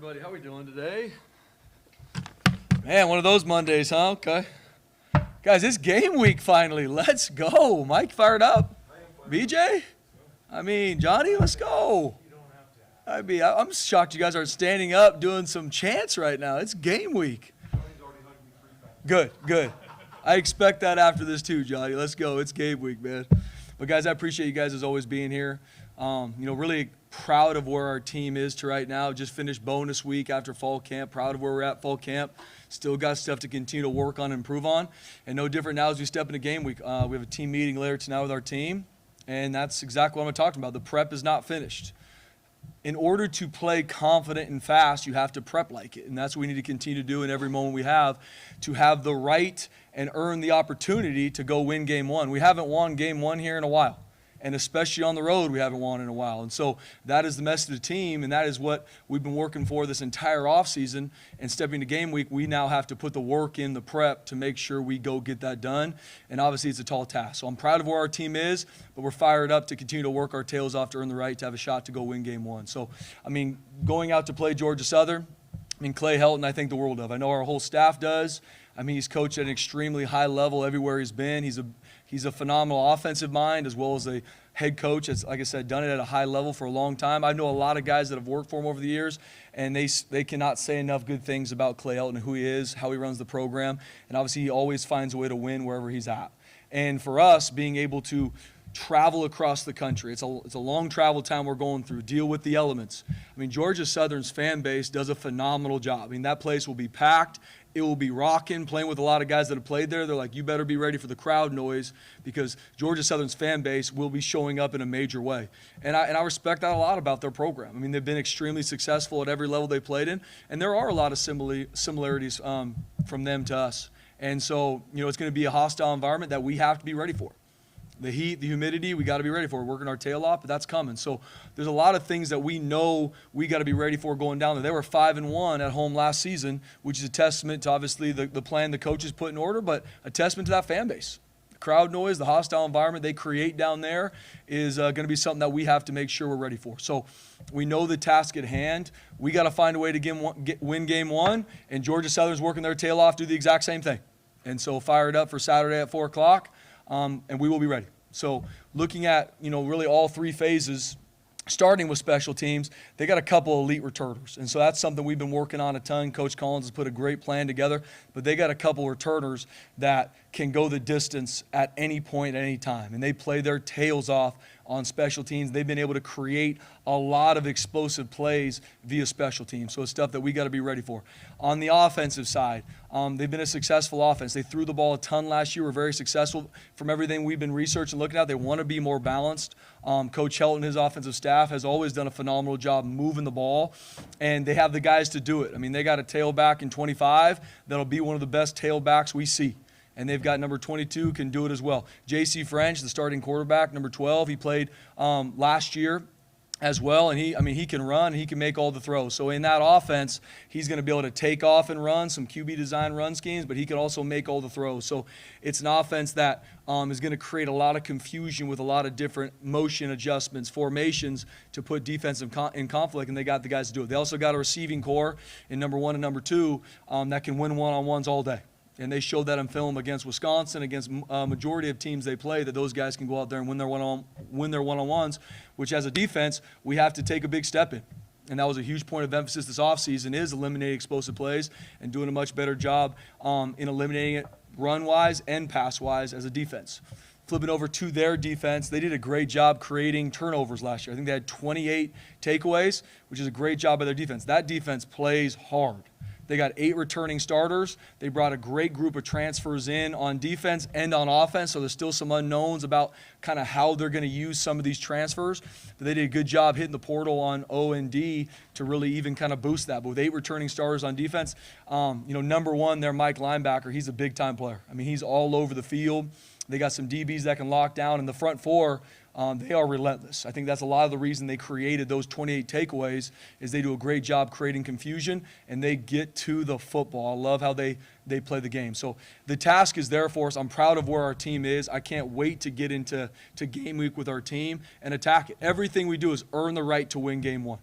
everybody. How we doing today? Man, one of those Mondays, huh? Okay. Guys, it's game week finally. Let's go. Mike fired up. BJ? I mean, Johnny, let's go. I'm shocked you guys aren't standing up doing some chants right now. It's game week. Good. I expect that after this too, Johnny. Let's go. It's game week, man. But guys, I appreciate you guys as always being here. Really proud of where our team is to right now. Just finished bonus week after fall camp. Proud of where we're at fall camp. Still got stuff to continue to work on and improve on. And no different now as we step into game week. We have a team meeting later tonight with our team. And that's exactly what I'm talking about. The prep is not finished. In order to play confident and fast, you have to prep like it. And that's what we need to continue to do in every moment we have to have the right and earn the opportunity to go win game one. We haven't won game one here in a while. And especially on the road, we haven't won in a while. And so that is the message of the team, and that is what we've been working for this entire offseason. And stepping to game week, we now have to put the work in, the prep, to make sure we go get that done. And obviously, it's a tall task. So I'm proud of where our team is, but we're fired up to continue to work our tails off to earn the right to have a shot to go win game one. So, going out to play Georgia Southern, Clay Helton, I think the world of. I know our whole staff does. He's coached at an extremely high level everywhere he's been. He's a phenomenal offensive mind as well as a head coach that's, like I said, done it at a high level for a long time. I know a lot of guys that have worked for him over the years, and they cannot say enough good things about Clay Helton and who he is, how he runs the program, and obviously he always finds a way to win wherever he's at. And for us, being able to travel across the country. It's a long travel time we're going through. Deal with the elements. Georgia Southern's fan base does a phenomenal job. That place will be packed. It will be rocking, playing with a lot of guys that have played there. They're like, you better be ready for the crowd noise because Georgia Southern's fan base will be showing up in a major way. And I respect that a lot about their program. They've been extremely successful at every level they played in, and there are a lot of similarities from them to us. And so, it's going to be a hostile environment that we have to be ready for. The heat, the humidity, we got to be ready for. We're working our tail off, but that's coming. So there's a lot of things that we know we got to be ready for going down there. They were 5-1 at home last season, which is a testament to obviously the plan the coaches put in order, but a testament to that fan base. The crowd noise, the hostile environment they create down there is going to be something that we have to make sure we're ready for. So we know the task at hand. We got to find a way to win game one, and Georgia Southern's working their tail off to do the exact same thing. And so fired up for Saturday at 4 o'clock. And we will be ready. So looking at, really all three phases, starting with special teams, they got a couple elite returners. And so that's something we've been working on a ton. Coach Collins has put a great plan together. But they got a couple returners that can go the distance at any point, at any time. And they play their tails off on special teams. They've been able to create a lot of explosive plays via special teams. So it's stuff that we got to be ready for. On the offensive side, they've been a successful offense. They threw the ball a ton last year. Were very successful. From everything we've been researching and looking at, they want to be more balanced. Coach Helton and his offensive staff has always done a phenomenal job moving the ball, and they have the guys to do it. They got a tailback in 25 that'll be one of the best tailbacks we see. And they've got number 22 can do it as well. J.C. French, the starting quarterback, number 12, he played last year as well. And he can run, he can make all the throws. So in that offense, he's going to be able to take off and run some QB design run schemes, but he can also make all the throws. So it's an offense that is going to create a lot of confusion with a lot of different motion adjustments, formations to put defense in conflict, and they got the guys to do it. They also got a receiving core in number 1 and number 2 that can win one-on-ones all day. And they showed that in film against Wisconsin, against a majority of teams they play, that those guys can go out there and win their one-on-ones, which as a defense, we have to take a big step in. And that was a huge point of emphasis this offseason, is eliminating explosive plays and doing a much better job in eliminating it run-wise and pass-wise as a defense. Flipping over to their defense, they did a great job creating turnovers last year. I think they had 28 takeaways, which is a great job by their defense. That defense plays hard. They got 8 returning starters. They brought a great group of transfers in on defense and on offense, so there's still some unknowns about kind of how they're going to use some of these transfers. But they did a good job hitting the portal on O and D to really even kind of boost that. But with 8 returning starters on defense, number 1, their Mike linebacker, he's a big-time player. He's all over the field. They got some DBs that can lock down, and the front 4, they are relentless. I think that's a lot of the reason they created those 28 takeaways is they do a great job creating confusion, and they get to the football. I love how they play the game. So the task is there for us. I'm proud of where our team is. I can't wait to get into game week with our team and attack it. Everything we do is earn the right to win game one.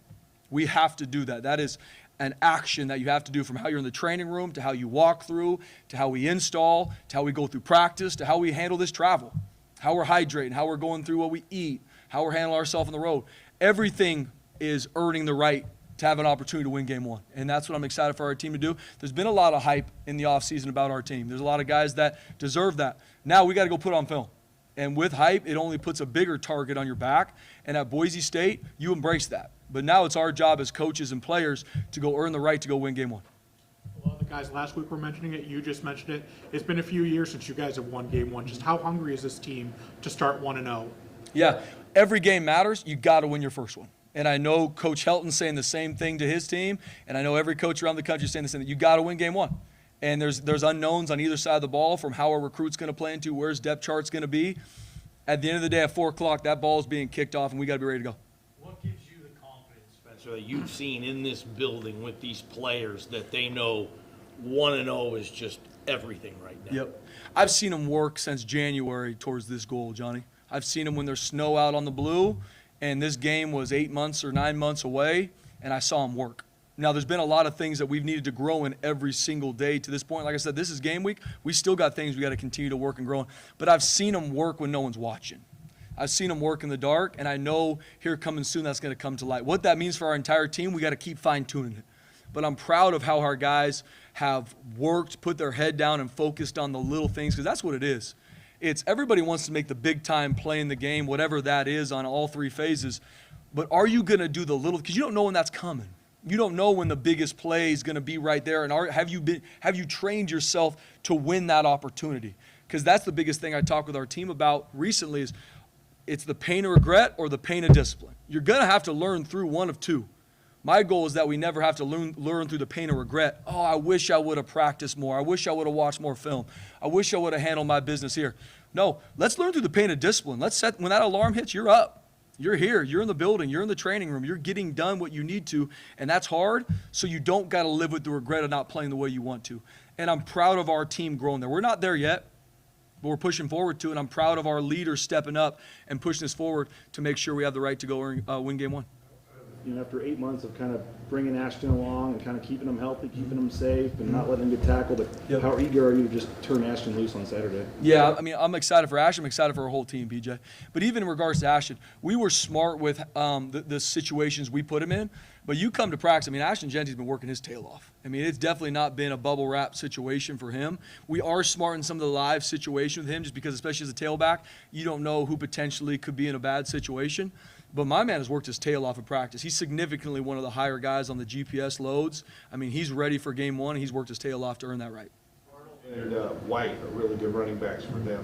We have to do that. That is an action that you have to do, from how you're in the training room to how you walk through to how we install to how we go through practice to how we handle this travel, how we're hydrating, how we're going through what we eat, how we're handling ourselves on the road. Everything is earning the right to have an opportunity to win game one. And that's what I'm excited for our team to do. There's been a lot of hype in the offseason about our team. There's a lot of guys that deserve that. Now we got to go put it on film. And with hype, it only puts a bigger target on your back. And at Boise State, you embrace that. But now it's our job as coaches and players to go earn the right to go win game one. A lot of the guys last week were mentioning it. You just mentioned it. It's been a few years since you guys have won game one. Just how hungry is this team to start 1-0? Yeah, every game matters. You got to win your first one. And I know Coach Helton's saying the same thing to his team, and I know every coach around the country is saying the same thing. You got to win game one. And there's unknowns on either side of the ball, from how our recruit's going to play into, where's depth chart's going to be. At the end of the day, at 4 o'clock, that ball is being kicked off, and we got to be ready to go. What gives you the confidence, Spencer, that you've seen in this building with these players that they know 1-0 is just everything right now? Yep. I've seen them work since January towards this goal, Johnny. I've seen them when there's snow out on the blue, and this game was 8 months or 9 months away, and I saw them work. Now, there's been a lot of things that we've needed to grow in every single day to this point. Like I said, this is game week. We still got things we got to continue to work and grow in. But I've seen them work when no one's watching. I've seen them work in the dark, and I know here coming soon that's going to come to light. What that means for our entire team, we got to keep fine-tuning it. But I'm proud of how our guys have worked, put their head down, and focused on the little things, because that's what it is. It's everybody wants to make the big-time play in the game, whatever that is on all three phases. But are you going to do the little – because you don't know when that's coming. You don't know when the biggest play is going to be right there. And have you trained yourself to win that opportunity? Because that's the biggest thing I talked with our team about recently is it's the pain of regret or the pain of discipline. You're going to have to learn through one of two. My goal is that we never have to learn through the pain of regret. Oh, I wish I would have practiced more. I wish I would have watched more film. I wish I would have handled my business here. No, let's learn through the pain of discipline. When that alarm hits, you're up. You're here. You're in the building. You're in the training room. You're getting done what you need to, and that's hard, so you don't got to live with the regret of not playing the way you want to. And I'm proud of our team growing there. We're not there yet, but we're pushing forward to it. And I'm proud of our leaders stepping up and pushing us forward to make sure we have the right to go win game one. You know, after 8 months of kind of bringing Ashton along and kind of keeping him healthy, keeping him safe, and not letting him get tackled, how eager are you to just turn Ashton loose on Saturday? Yeah, I mean, I'm excited for Ashton. I'm excited for our whole team, BJ. But even in regards to Ashton, we were smart with the situations we put him in. But you come to practice, I mean, Ashton Genty's been working his tail off. I mean, it's definitely not been a bubble wrap situation for him. We are smart in some of the live situations with him just because, especially as a tailback, you don't know who potentially could be in a bad situation. But my man has worked his tail off in practice. He's significantly one of the higher guys on the GPS loads. I mean, he's ready for game one, and he's worked his tail off to earn that right. And White are really good running backs for them.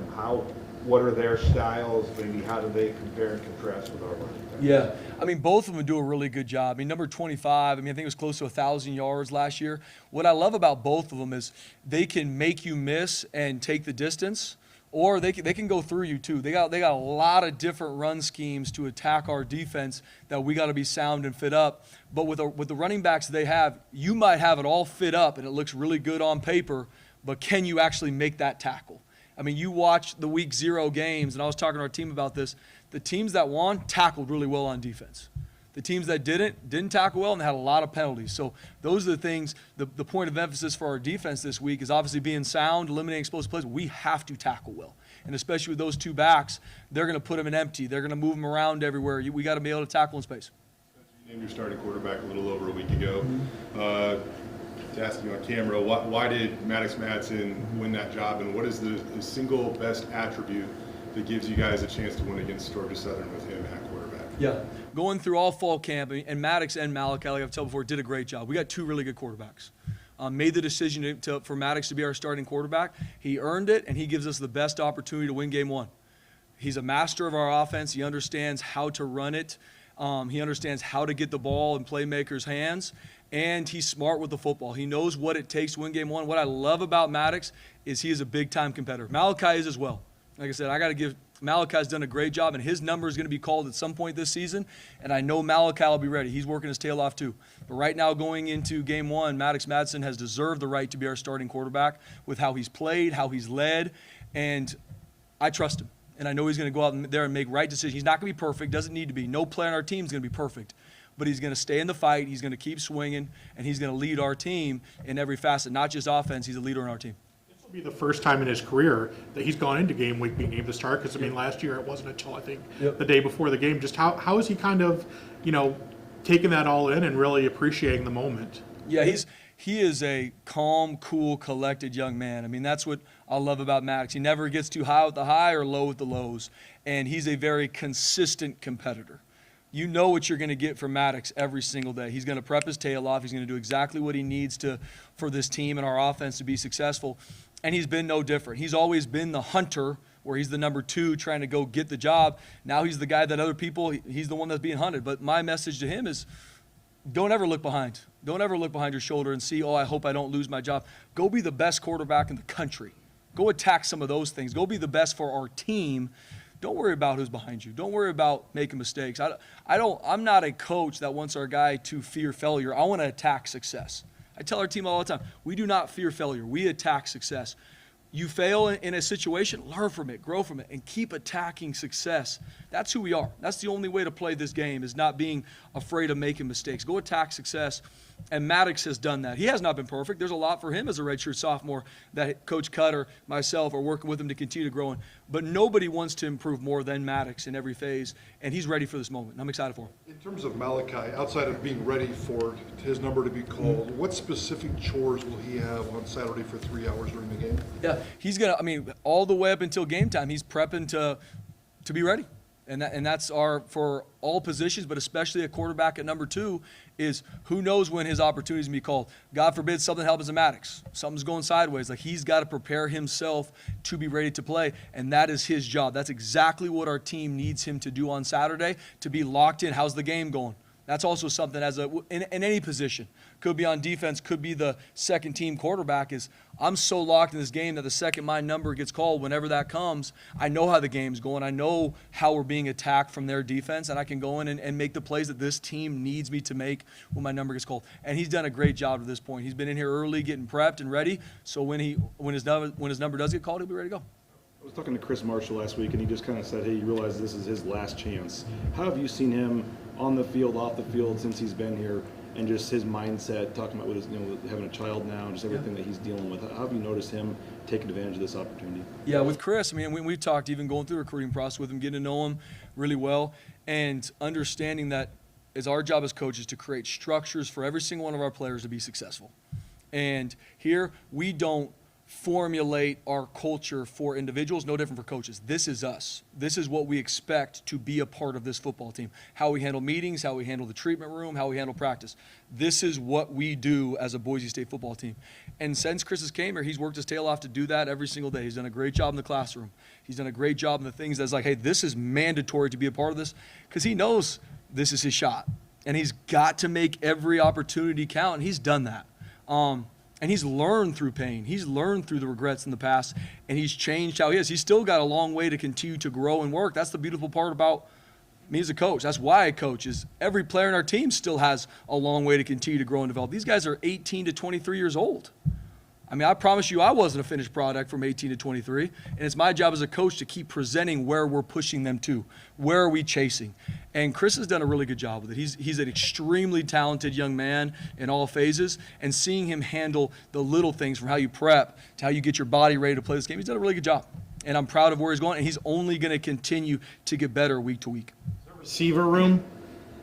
What are their styles? Maybe how do they compare and contrast with our running backs? Yeah, I mean, both of them do a really good job. I mean, number 25, I think it was close to 1,000 yards last year. What I love about both of them is they can make you miss and take the distance, or they can go through you too. They got a lot of different run schemes to attack our defense that we got to be sound and fit up. But with the running backs they have, you might have it all fit up and it looks really good on paper, but can you actually make that tackle? I mean, you watch the week 0 games, and I was talking to our team about this. The teams that won tackled really well on defense. The teams that didn't tackle well, and they had a lot of penalties. So those are the things, the point of emphasis for our defense this week is obviously being sound, eliminating explosive plays. We have to tackle well. And especially with those two backs, they're going to put them in empty. They're going to move them around everywhere. We got to be able to tackle in space. You named your starting quarterback a little over a week ago. To ask you on camera, why did Maddox Madsen win that job, and what is the single best attribute that gives you guys a chance to win against Georgia Southern with him at quarterback? Yeah, going through all fall camp, and Maddox and Malachi, like I've told before, did a great job. We got two really good quarterbacks. Made the decision for Maddox to be our starting quarterback. He earned it, and he gives us the best opportunity to win game one. He's a master of our offense. He understands how to run it. He understands how to get the ball in playmakers' hands, and he's smart with the football. He knows what it takes to win game one. What I love about Maddox is he is a big-time competitor. Malachi is as well. Like I said, I got to give Malachi's done a great job, and his number is going to be called at some point this season, and I know Malachi will be ready. He's working his tail off too. But right now, going into game one, Maddox Madsen has deserved the right to be our starting quarterback with how he's played, how he's led, and I trust him. And I know he's going to go out there and make right decisions. He's not going to be perfect, doesn't need to be. No player on our team is going to be perfect. but he's going to stay in the fight. He's going to keep swinging, and he's going to lead our team in every facet, not just offense. He's a leader in our team. This will be the first time in his career that he's gone into game week being able to start, because, I mean, last year it wasn't until, I think, the day before the game. Just how is he kind of, taking that all in and really appreciating the moment? Yeah, he is a calm, cool, collected young man. I mean, that's what I love about Maddox. He never gets too high with the high or low with the lows, and he's a very consistent competitor. You know what you're going to get from Maddox every single day. He's going to prep his tail off. He's going to do exactly what he needs to for this team and our offense to be successful, and he's been no different. He's always been the hunter, where he's the number 2 trying to go get the job. Now he's the guy that other people, he's the one that's being hunted. But my message to him is, don't ever look behind. Don't ever look behind your shoulder and see, oh, I hope I don't lose my job. Go be the best quarterback in the country. Go attack some of those things. Go be the best for our team. Don't worry about who's behind you. Don't worry about making mistakes. I'm not a coach that wants our guy to fear failure. I want to attack success. I tell our team all the time, we do not fear failure. We attack success. You fail in a situation, learn from it, grow from it, and keep attacking success. That's who we are. That's the only way to play this game, is not being afraid of making mistakes. Go attack success, and Maddox has done that. He has not been perfect. There's a lot for him as a redshirt sophomore that Coach Koetter, myself, are working with him to continue to grow in. But nobody wants to improve more than Maddox in every phase, and he's ready for this moment. I'm excited for him. In terms of Malachi, outside of being ready for his number to be called, what specific chores will he have on Saturday for 3 hours during the game? Yeah, he's going to, all the way up until game time, he's prepping to be ready. And that's for all positions, but especially a quarterback at number 2, is who knows when his opportunity is going to be called. God forbid something happens to Maddox. Something's going sideways. Like, he's got to prepare himself to be ready to play, and that is his job. That's exactly what our team needs him to do on Saturday, to be locked in. How's the game going? That's also something in any position. Could be on defense, could be the second team quarterback, is I'm so locked in this game that the second my number gets called, whenever that comes, I know how the game's going. I know how we're being attacked from their defense, and I can go in and make the plays that this team needs me to make when my number gets called. And he's done a great job to this point. He's been in here early, getting prepped and ready, so when his number does get called, he'll be ready to go. I was talking to Chris Marshall last week, and he just kind of said, hey, you realize this is his last chance. How have you seen him on the field, off the field, since he's been here, and just his mindset, talking about what his, having a child now, and just everything that he's dealing with? How have you noticed him taking advantage of this opportunity? Yeah, with Chris, we've talked, even going through the recruiting process with him, getting to know him really well, and understanding that it's our job as coaches to create structures for every single one of our players to be successful. And here, we don't formulate our culture for individuals, no different for coaches. This is us. This is what we expect to be a part of this football team. How we handle meetings, how we handle the treatment room, how we handle practice. This is what we do as a Boise State football team. And since Chris has came here, he's worked his tail off to do that every single day. He's done a great job in the classroom. He's done a great job in the things that's like, hey, this is mandatory to be a part of this, because he knows this is his shot. And he's got to make every opportunity count, and he's done that. And he's learned through pain. He's learned through the regrets in the past, and he's changed how he is. He's still got a long way to continue to grow and work. That's the beautiful part about me as a coach. That's why I coach, is every player in our team still has a long way to continue to grow and develop. These guys are 18 to 23 years old. I promise you I wasn't a finished product from 18 to 23, and it's my job as a coach to keep presenting where we're pushing them to. Where are we chasing? And Chris has done a really good job with it. He's an extremely talented young man in all phases, and seeing him handle the little things, from how you prep to how you get your body ready to play this game, he's done a really good job. And I'm proud of where he's going, and he's only going to continue to get better week to week. Receiver room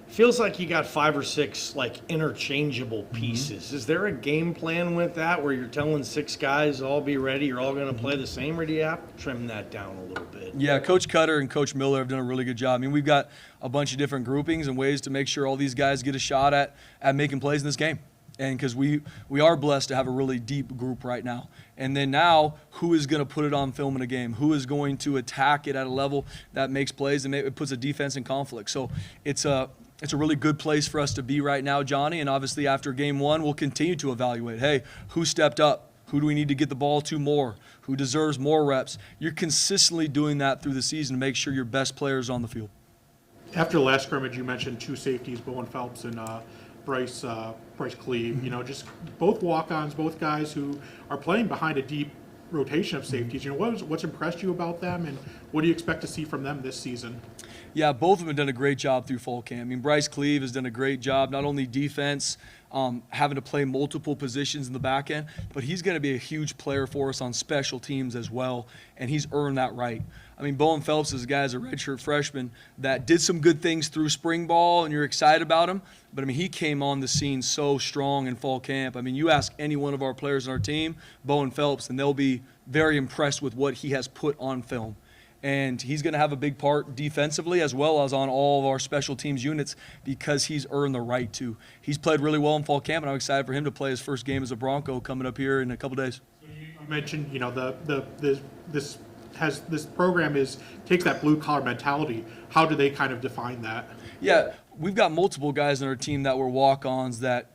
feels like you got 5 or 6 interchangeable pieces. Is there a game plan with that, where you're telling 6 guys all be ready, you're all going to play the same, or do you have to trim that down a little bit? Yeah, Coach Koetter and Coach Miller have done a really good job. We've got a bunch of different groupings and ways to make sure all these guys get a shot at making plays in this game. And because we are blessed to have a really deep group right now. And then now, who is going to put it on film in a game? Who is going to attack it at a level that makes plays and it puts a defense in conflict? So it's a really good place for us to be right now, Johnny. And obviously after game 1, we'll continue to evaluate, hey, who stepped up? Who do we need to get the ball to more? Who deserves more reps? You're consistently doing that through the season to make sure your best players are on the field. After the last scrimmage, you mentioned 2 safeties, Bowen Phelps and Bryce Cleve. Just both walk-ons, both guys who are playing behind a deep rotation of safeties. What's impressed you about them, and what do you expect to see from them this season? Yeah, both of them have done a great job through fall camp. I mean, Bryce Cleve has done a great job, not only defense, having to play multiple positions in the back end, but he's going to be a huge player for us on special teams as well, and he's earned that right. I mean, Bowen Phelps is a guy as a redshirt freshman that did some good things through spring ball, and you're excited about him. But, I mean, he came on the scene so strong in fall camp. I mean, you ask any one of our players on our team, Bowen Phelps, and they'll be very impressed with what he has put on film. And he's going to have a big part defensively as well as on all of our special teams units because he's earned the right to. He's played really well in fall camp, and I'm excited for him to play his first game as a Bronco coming up here in a couple days. You mentioned, you know, this program takes that blue collar mentality. How do they kind of define that? Yeah, we've got multiple guys on our team that were walk-ons that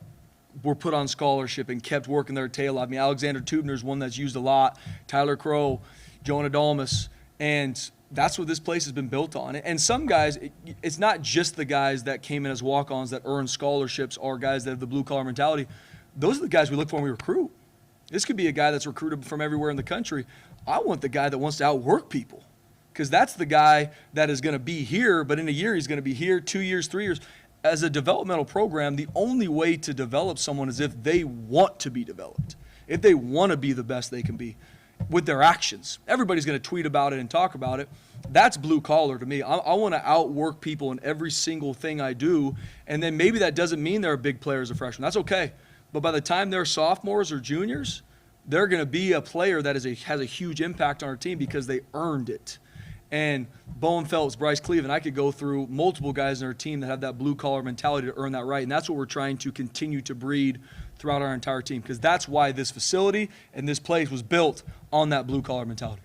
were put on scholarship and kept working their tail off. I mean, Alexander Tubner's one that's used a lot, Tyler Crow, Jonah Dalmas, and that's what this place has been built on. And some guys, it's not just the guys that came in as walk-ons that earn scholarships or guys that have the blue-collar mentality. Those are the guys we look for when we recruit. This could be a guy that's recruited from everywhere in the country. I want the guy that wants to outwork people because that's the guy that is going to be here, but in a year he's going to be here, 2 years, 3 years. As a developmental program, the only way to develop someone is if they want to be developed, if they want to be the best they can be with their actions. Everybody's going to tweet about it and talk about it. That's blue collar to me. I want to outwork people in every single thing I do, and then maybe that doesn't mean they're a big player as a freshman. That's okay. But by the time they're sophomores or juniors, they're going to be a player that has a huge impact on our team because they earned it. And Bowen Phelps, Bryce Cleve, and I could go through multiple guys in our team that have that blue-collar mentality to earn that right, and that's what we're trying to continue to breed throughout our entire team because that's why this facility and this place was built on that blue-collar mentality.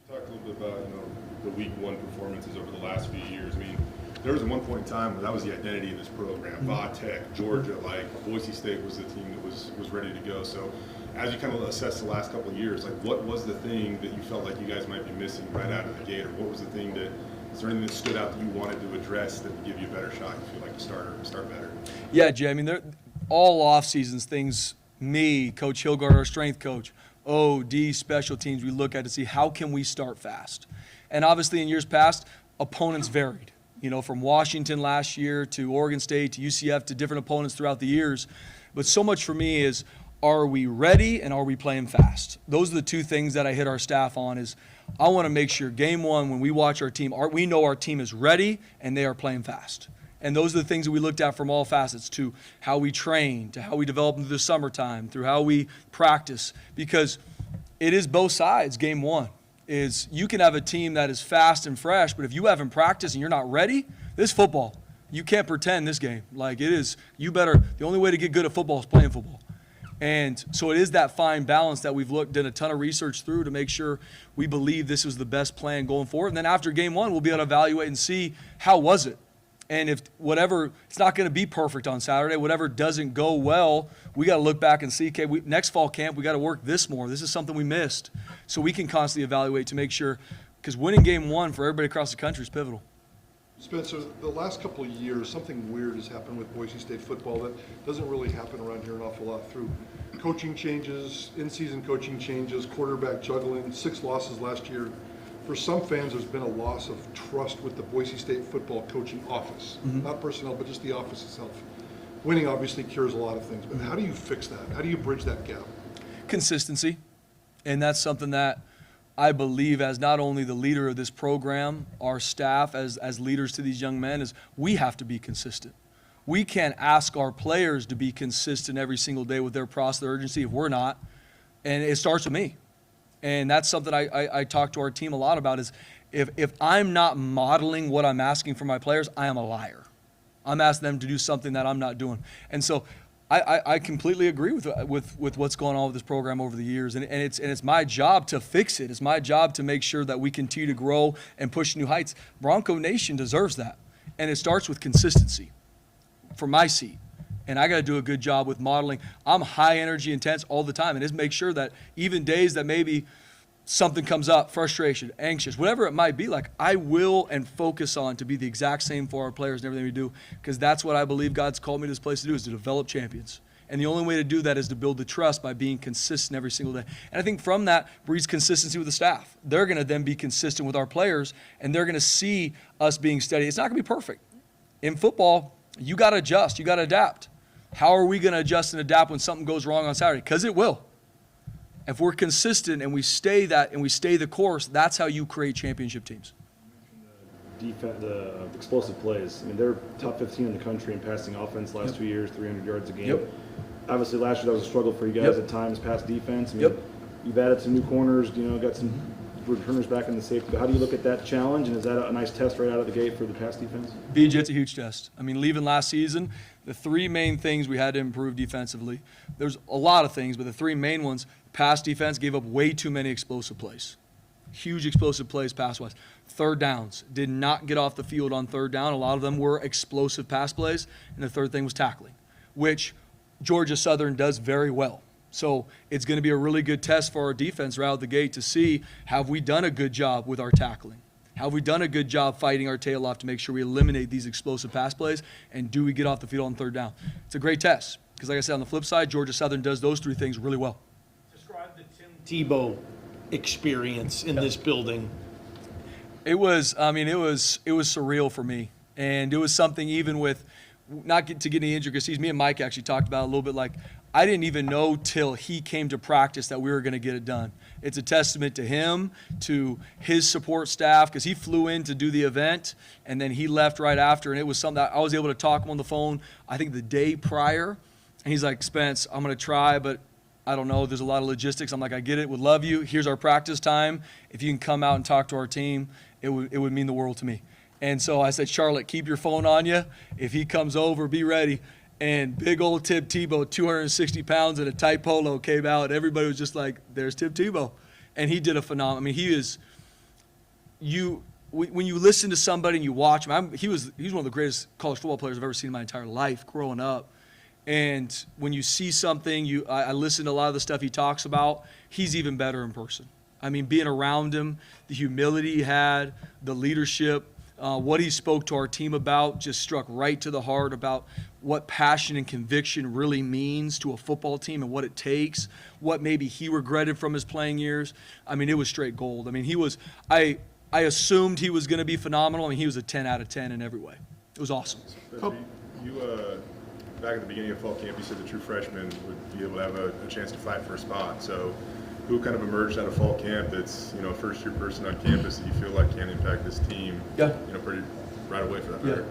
You talked a little bit about the week one performances over the last few years. I mean, there was one point in time where that was the identity of this program. Va-Tech, Georgia, like Boise State was the team that was ready to go. So as you kind of assess the last couple of years, like what was the thing that you felt like you guys might be missing right out of the gate, or what was the thing is there anything that stood out that you wanted to address that would give you a better shot? You feel like to start better? Yeah, Jay. I mean, all off seasons things. Me, Coach Hilgard, our strength coach, OD special teams. We look at to see how can we start fast, and obviously in years past, opponents varied. You know, from Washington last year to Oregon State to UCF to different opponents throughout the years. But so much for me is, are we ready and are we playing fast? Those are the two things that I hit our staff on is I want to make sure game one when we watch our team, we know our team is ready and they are playing fast. And those are the things that we looked at from all facets to how we train, to how we develop through the summertime, through how we practice. Because it is both sides, game one. Is you can have a team that is fast and fresh, but if you haven't practiced and you're not ready, this is football. You can't pretend this game. Like it is, the only way to get good at football is playing football. And so it is that fine balance that we've done a ton of research through to make sure we believe this was the best plan going forward. And then after game one, we'll be able to evaluate and see how was it. And if it's not going to be perfect on Saturday, whatever doesn't go well, we got to look back and see, okay, next fall camp, we got to work this more. This is something we missed. So we can constantly evaluate to make sure, because winning game one for everybody across the country is pivotal. Spencer, the last couple of years, something weird has happened with Boise State football that doesn't really happen around here an awful lot through coaching changes, in-season coaching changes, quarterback juggling, 6 losses last year. For some fans, there's been a loss of trust with the Boise State football coaching office. Not personnel, but just the office itself. Winning obviously cures a lot of things, but how do you fix that? How do you bridge that gap? Consistency. And that's something that I believe as not only the leader of this program, our staff as leaders to these young men, is we have to be consistent. We can't ask our players to be consistent every single day with their process, their urgency if we're not. And it starts with me. And that's something I talk to our team a lot about is if I'm not modeling what I'm asking for my players, I am a liar. I'm asking them to do something that I'm not doing. And so I completely agree with what's going on with this program over the years. And it's my job to fix it. It's my job to make sure that we continue to grow and push new heights. Bronco Nation deserves that. And it starts with consistency from my seat. And I got to do a good job with modeling. I'm high energy intense all the time. And just make sure that even days that maybe something comes up, frustration, anxious, whatever it might be, like I will and focus on to be the exact same for our players and everything we do, because that's what I believe God's called me to this place to do, is to develop champions. And the only way to do that is to build the trust by being consistent every single day. And I think from that breeds consistency with the staff. They're going to then be consistent with our players, and they're going to see us being steady. It's not going to be perfect. In football, you got to adjust. You got to adapt. How are we going to adjust and adapt when something goes wrong on Saturday? Because it will. If we're consistent and we stay the course, that's how you create championship teams. The explosive plays. I mean, they're top 15 in the country in passing offense last 2 years, 300 yards a game. Yep. Obviously, last year that was a struggle for you guys at times, pass defense. I mean, you've added some new corners, got some returners back in the safety. But how do you look at that challenge, and is that a nice test right out of the gate for the pass defense? BJ, it's a huge test. I mean, leaving last season, the three main things we had to improve defensively, there's a lot of things, but the three main ones, pass defense gave up way too many explosive plays. Huge explosive plays pass-wise. Third downs, did not get off the field on third down. A lot of them were explosive pass plays. And the third thing was tackling, which Georgia Southern does very well. So it's going to be a really good test for our defense right out the gate to see, have we done a good job with our tackling? Have we done a good job fighting our tail off to make sure we eliminate these explosive pass plays? And do we get off the field on third down? It's a great test because, like I said, on the flip side, Georgia Southern does those three things really well. Describe the Tim Tebow experience in this building. It was surreal for me. And it was something, even with not to get any intricacies, me and Mike actually talked about it a little bit. Like, I didn't even know till he came to practice that we were going to get it done. It's a testament to him, to his support staff, because he flew in to do the event, and then he left right after. And it was something that I was able to talk to him on the phone, I think the day prior. And he's like, Spence, I'm going to try, but I don't know. There's a lot of logistics. I'm like, I get it. Would love you. Here's our practice time. If you can come out and talk to our team, it would mean the world to me. And so I said, Charlotte, keep your phone on you. If he comes over, be ready. And big old Tim Tebow, 260 pounds in a tight polo, came out. Everybody was just like, there's Tim Tebow. And he did a phenomenal. I mean, when you listen to somebody and you watch him, he's one of the greatest college football players I've ever seen in my entire life growing up. And when you see something, I listen to a lot of the stuff he talks about, he's even better in person. I mean, being around him, the humility he had, the leadership, what he spoke to our team about just struck right to the heart about what passion and conviction really means to a football team and what it takes, what maybe he regretted from his playing years. I mean, it was straight gold. I mean, I assumed he was going to be phenomenal. I mean, he was a 10 out of 10 in every way. It was awesome. Back at the beginning of fall camp, you said the true freshman would be able to have a chance to fight for a spot. So who kind of emerged out of fall camp that's, a first-year person on campus that you feel like can impact this team, pretty right away for that matter?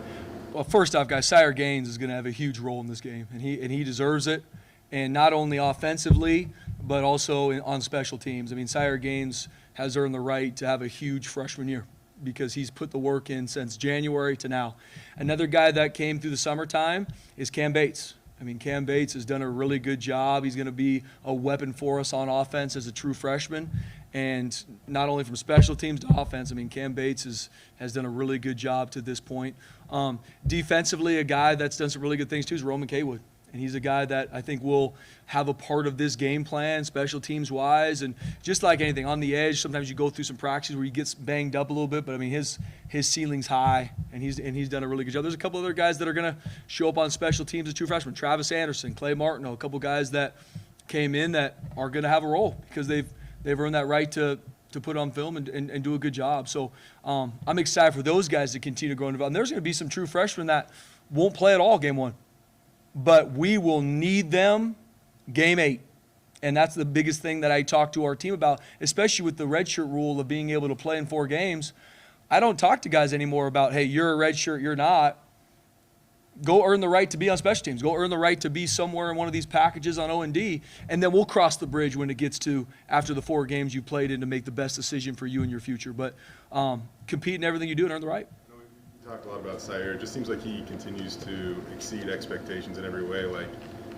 Well, first off, guys, Sire Gaines is going to have a huge role in this game, and he deserves it, and not only offensively, but also on special teams. I mean, Sire Gaines has earned the right to have a huge freshman year because he's put the work in since January to now. Another guy that came through the summertime is Cam Bates. I mean, Cam Bates has done a really good job. He's going to be a weapon for us on offense as a true freshman. And not only from special teams to offense, I mean, Cam Bates has done a really good job to this point. Defensively, a guy that's done some really good things too is Roman Kaywood. And he's a guy that I think will have a part of this game plan, special teams-wise. And just like anything, on the edge, sometimes you go through some practices where he gets banged up a little bit. But, I mean, his ceiling's high, and he's done a really good job. There's a couple other guys that are going to show up on special teams as true freshmen. Travis Anderson, Clay Martineau, a couple guys that came in that are going to have a role because they've earned that right to put on film and do a good job. So I'm excited for those guys to continue to grow and develop. And there's going to be some true freshmen that won't play at all game one. But we will need them game 8. And that's the biggest thing that I talk to our team about, especially with the redshirt rule of being able to play in 4 games. I don't talk to guys anymore about, hey, you're a redshirt, you're not. Go earn the right to be on special teams. Go earn the right to be somewhere in one of these packages on O&D, and then we'll cross the bridge when it gets to after the 4 games you played in to make the best decision for you and your future. But compete in everything you do and earn the right. Talked a lot about Sire. It just seems like he continues to exceed expectations in every way. Like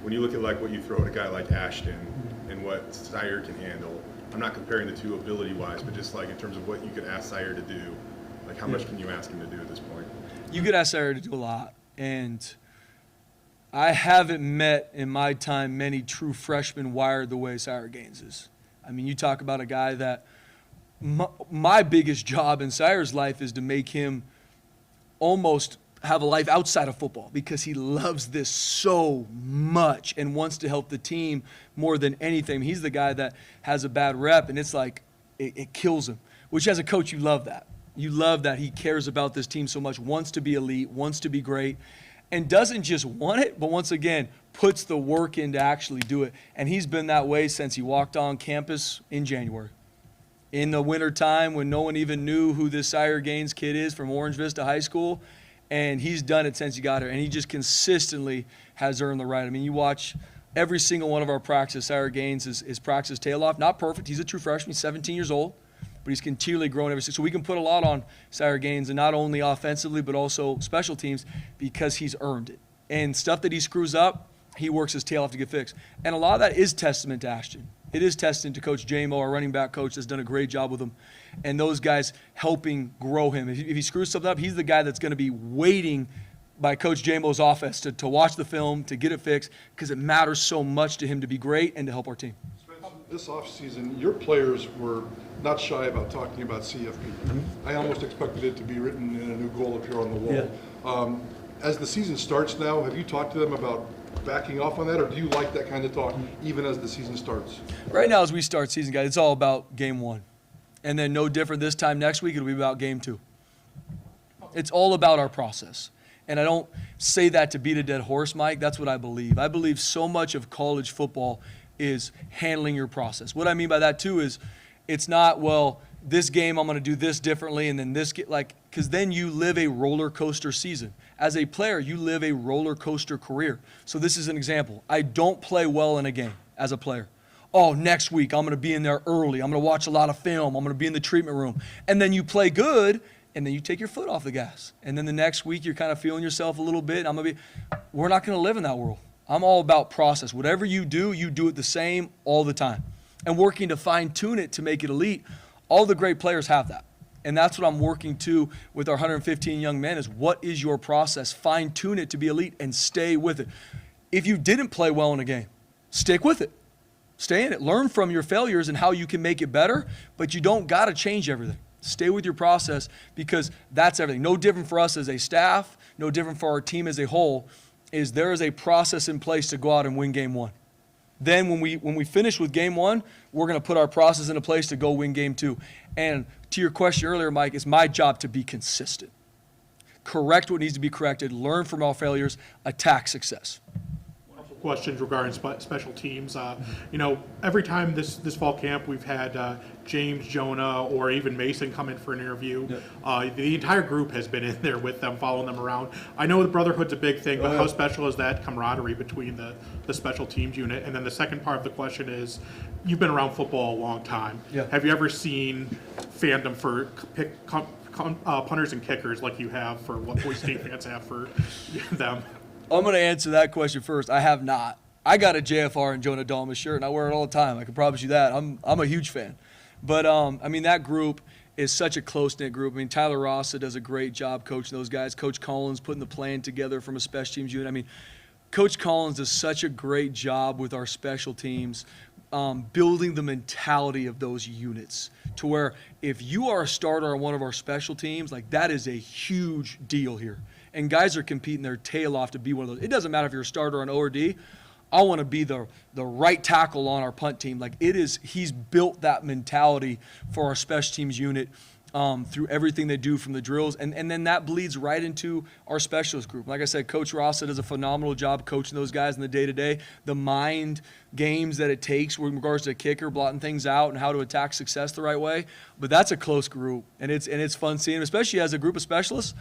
when you look at like what you throw at a guy like Ashton and what Sire can handle, I'm not comparing the two ability-wise, but just like in terms of what you could ask Sire to do, like how much can you ask him to do at this point? You could ask Sire to do a lot, and I haven't met in my time many true freshmen wired the way Sire Gaines is. I mean, you talk about a guy that my biggest job in Sire's life is to make him almost have a life outside of football because he loves this so much and wants to help the team more than anything. He's the guy that has a bad rep, and it's like it kills him, which as a coach, you love that. You love that he cares about this team so much, wants to be elite, wants to be great, and doesn't just want it, but once again, puts the work in to actually do it. And he's been that way since he walked on campus in January. In the wintertime when no one even knew who this Sire Gaines kid is from Orange Vista High School, and he's done it since he got here, and he just consistently has earned the right. I mean, you watch every single one of our practices, Sire Gaines is practice tail off. Not perfect. He's a true freshman. He's 17 years old, but he's continually growing every season. So we can put a lot on Sire Gaines, and not only offensively but also special teams because he's earned it. And stuff that he screws up, he works his tail off to get fixed. And a lot of that is testament to Ashton. It is testament to Coach J-Mo, our running back coach, that's done a great job with him. And those guys helping grow him. If he screws something up, he's the guy that's going to be waiting by Coach J-Mo's office to watch the film, to get it fixed, because it matters so much to him to be great and to help our team. This offseason, your players were not shy about talking about CFP. I almost expected it to be written in a new goal up here on the wall. Yeah. As the season starts now, have you talked to them about backing off on that, or do you like that kind of talk even as the season starts? Right now, as we start season, guys, it's all about game one. And then no different this time next week, it'll be about game two. It's all about our process. And I don't say that to beat a dead horse, Mike. That's what I believe. I believe so much of college football is handling your process. What I mean by that, too, is it's not, well, this game I'm going to do this differently, and then this because then you live a roller coaster season. As a player, you live a roller coaster career. So this is an example. I don't play well in a game as a player. Oh, next week I'm going to be in there early. I'm going to watch a lot of film. I'm going to be in the treatment room. And then you play good, and then you take your foot off the gas. And then the next week you're kind of feeling yourself a little bit. We're not going to live in that world. I'm all about process. Whatever you do it the same all the time. And working to fine-tune it to make it elite. All the great players have that. And that's what I'm working to with our 115 young men is what is your process? Fine-tune it to be elite and stay with it. If you didn't play well in a game, stick with it. Stay in it. Learn from your failures and how you can make it better, but you don't got to change everything. Stay with your process because that's everything. No different for us as a staff, no different for our team as a whole, is there is a process in place to go out and win game one. Then when we finish with game one, we're going to put our process into place to go win game two. And to your question earlier, Mike, it's my job to be consistent. Correct what needs to be corrected, learn from all failures, attack success. Questions regarding special teams. Every time this fall camp, we've had James, Jonah, or even Mason come in for an interview. Yep. The entire group has been in there with them, following them around. I know the brotherhood's a big thing, but how special is that camaraderie between the special teams unit? And then the second part of the question is, you've been around football a long time. Yeah. Have you ever seen fandom for punters and kickers like you have for what Boise State fans have for them? I'm going to answer that question first. I have not. I got a JFR and Jonah Dalmas shirt, and I wear it all the time. I can promise you that. I'm a huge fan. But, that group is such a close-knit group. Tyler Rossa does a great job coaching those guys. Coach Collins putting the plan together from a special teams unit. Coach Collins does such a great job with our special teams, building the mentality of those units to where if you are a starter on one of our special teams, that is a huge deal here. And guys are competing their tail off to be one of those. It doesn't matter if you're a starter on O or D. I want to be the right tackle on our punt team. He's built that mentality for our special teams unit through everything they do from the drills. And then that bleeds right into our specialist group. Like I said, Coach Rossa does a phenomenal job coaching those guys in the day-to-day. The mind games that it takes with regards to a kicker, blotting things out, and how to attack success the right way. But that's a close group, and it's fun seeing them, especially as a group of specialists.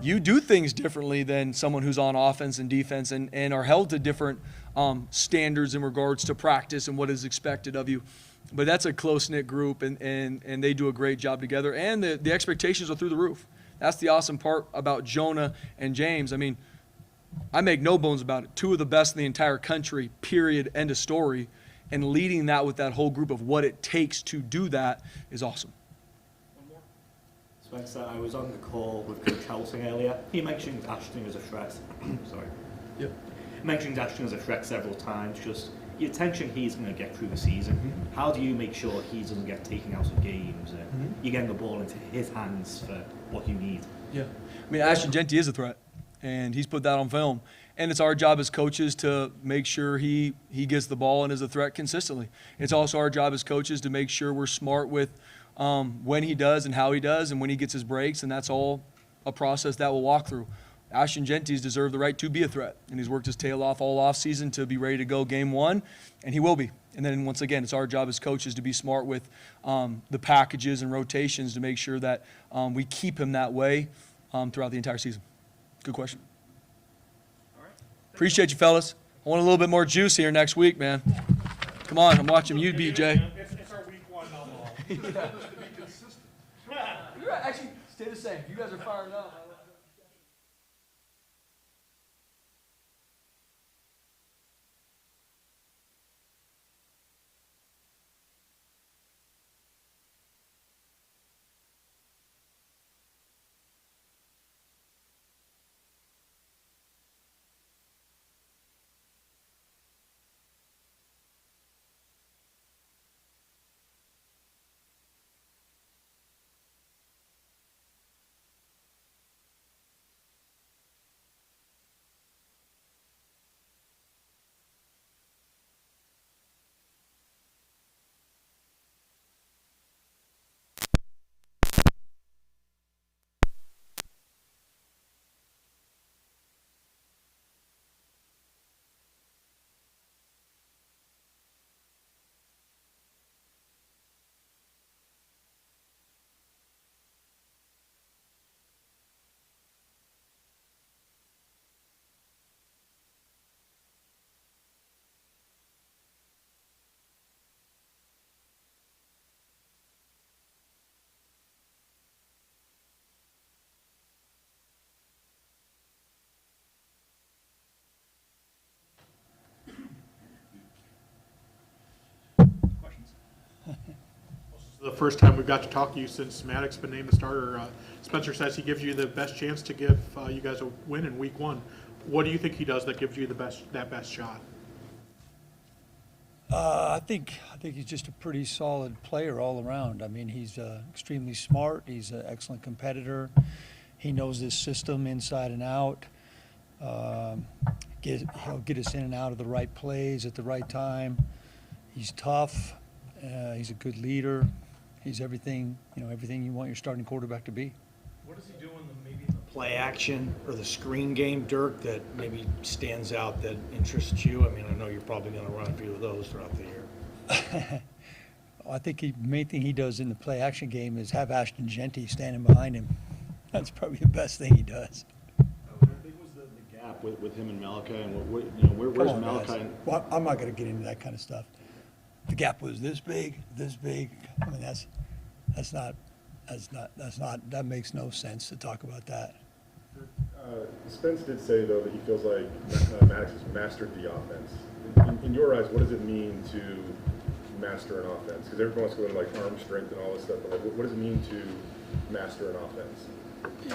You do things differently than someone who's on offense and defense and are held to different standards in regards to practice and what is expected of you. But that's a close-knit group, and they do a great job together. And the expectations are through the roof. That's the awesome part about Jonah and James. I make no bones about it. Two of the best in the entire country, period, end of story. And leading that with that whole group of what it takes to do that is awesome. Spencer, I was on the call with Coach Helsing earlier. He mentioned Ashton as a threat. Sorry. Yep. He mentioned Ashton as a threat several times. Just the attention he's going to get through the season. Mm-hmm. How do you make sure he doesn't get taken out of games and you're getting the ball into his hands for what you need? Yeah. Ashton Genty is a threat. and he's put that on film. And it's our job as coaches to make sure he gets the ball and is a threat consistently. It's also our job as coaches to make sure we're smart with when he does and how he does and when he gets his breaks, and that's all a process that we'll walk through. Ashton Genty's deserved the right to be a threat, and he's worked his tail off all offseason to be ready to go game one, and he will be. And then once again, it's our job as coaches to be smart with the packages and rotations to make sure that we keep him that way throughout the entire season. Good question. Appreciate you, fellas. I want a little bit more juice here next week, man. Come on, I'm watching you, BJ. It's our week one novel. You're right. Actually, stay the same. You guys are firing up. The first time we've got to talk to you since Maddox's been named the starter. Spencer says he gives you the best chance to give you guys a win in week one. What do you think he does that gives you the best shot? I think he's just a pretty solid player all around. I mean, he's extremely smart. He's an excellent competitor. He knows this system inside and out. He'll get us in and out of the right plays at the right time. He's tough. He's a good leader. He's everything you want your starting quarterback to be. What does he do in the play action or the screen game, Dirk, that maybe stands out that interests you? I mean, I know you're probably going to run a few of those throughout the year. I think the main thing he does in the play action game is have Ashton Genty standing behind him. That's probably the best thing he does. How big was the gap with him and Malachi, and where's Come on, Malachi? guys. Well, I'm not going to get into that kind of stuff. The gap was this big. I mean, that makes no sense to talk about that. Spence did say, though, that he feels like Maddox has mastered the offense. In your eyes, what does it mean to master an offense? Because everyone wants to go into like arm strength and all this stuff, but like, what does it mean to master an offense?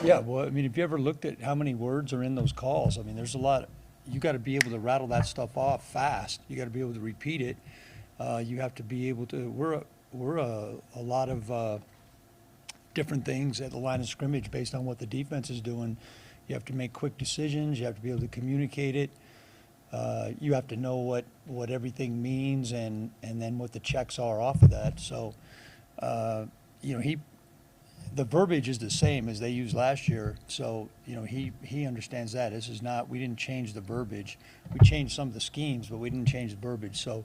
Yeah, well, I mean, if you ever looked at how many words are in those calls, I mean, there's a lot. You got to be able to rattle that stuff off fast. You got to be able to repeat it. You have to be able to. We're a lot of different things at the line of scrimmage based on what the defense is doing. You have to make quick decisions. You have to be able to communicate it. You have to know what everything means and then what the checks are off of that. So, the verbiage is the same as they used last year. So, he understands that. This is not, we didn't change the verbiage. We changed some of the schemes, but we didn't change the verbiage. So,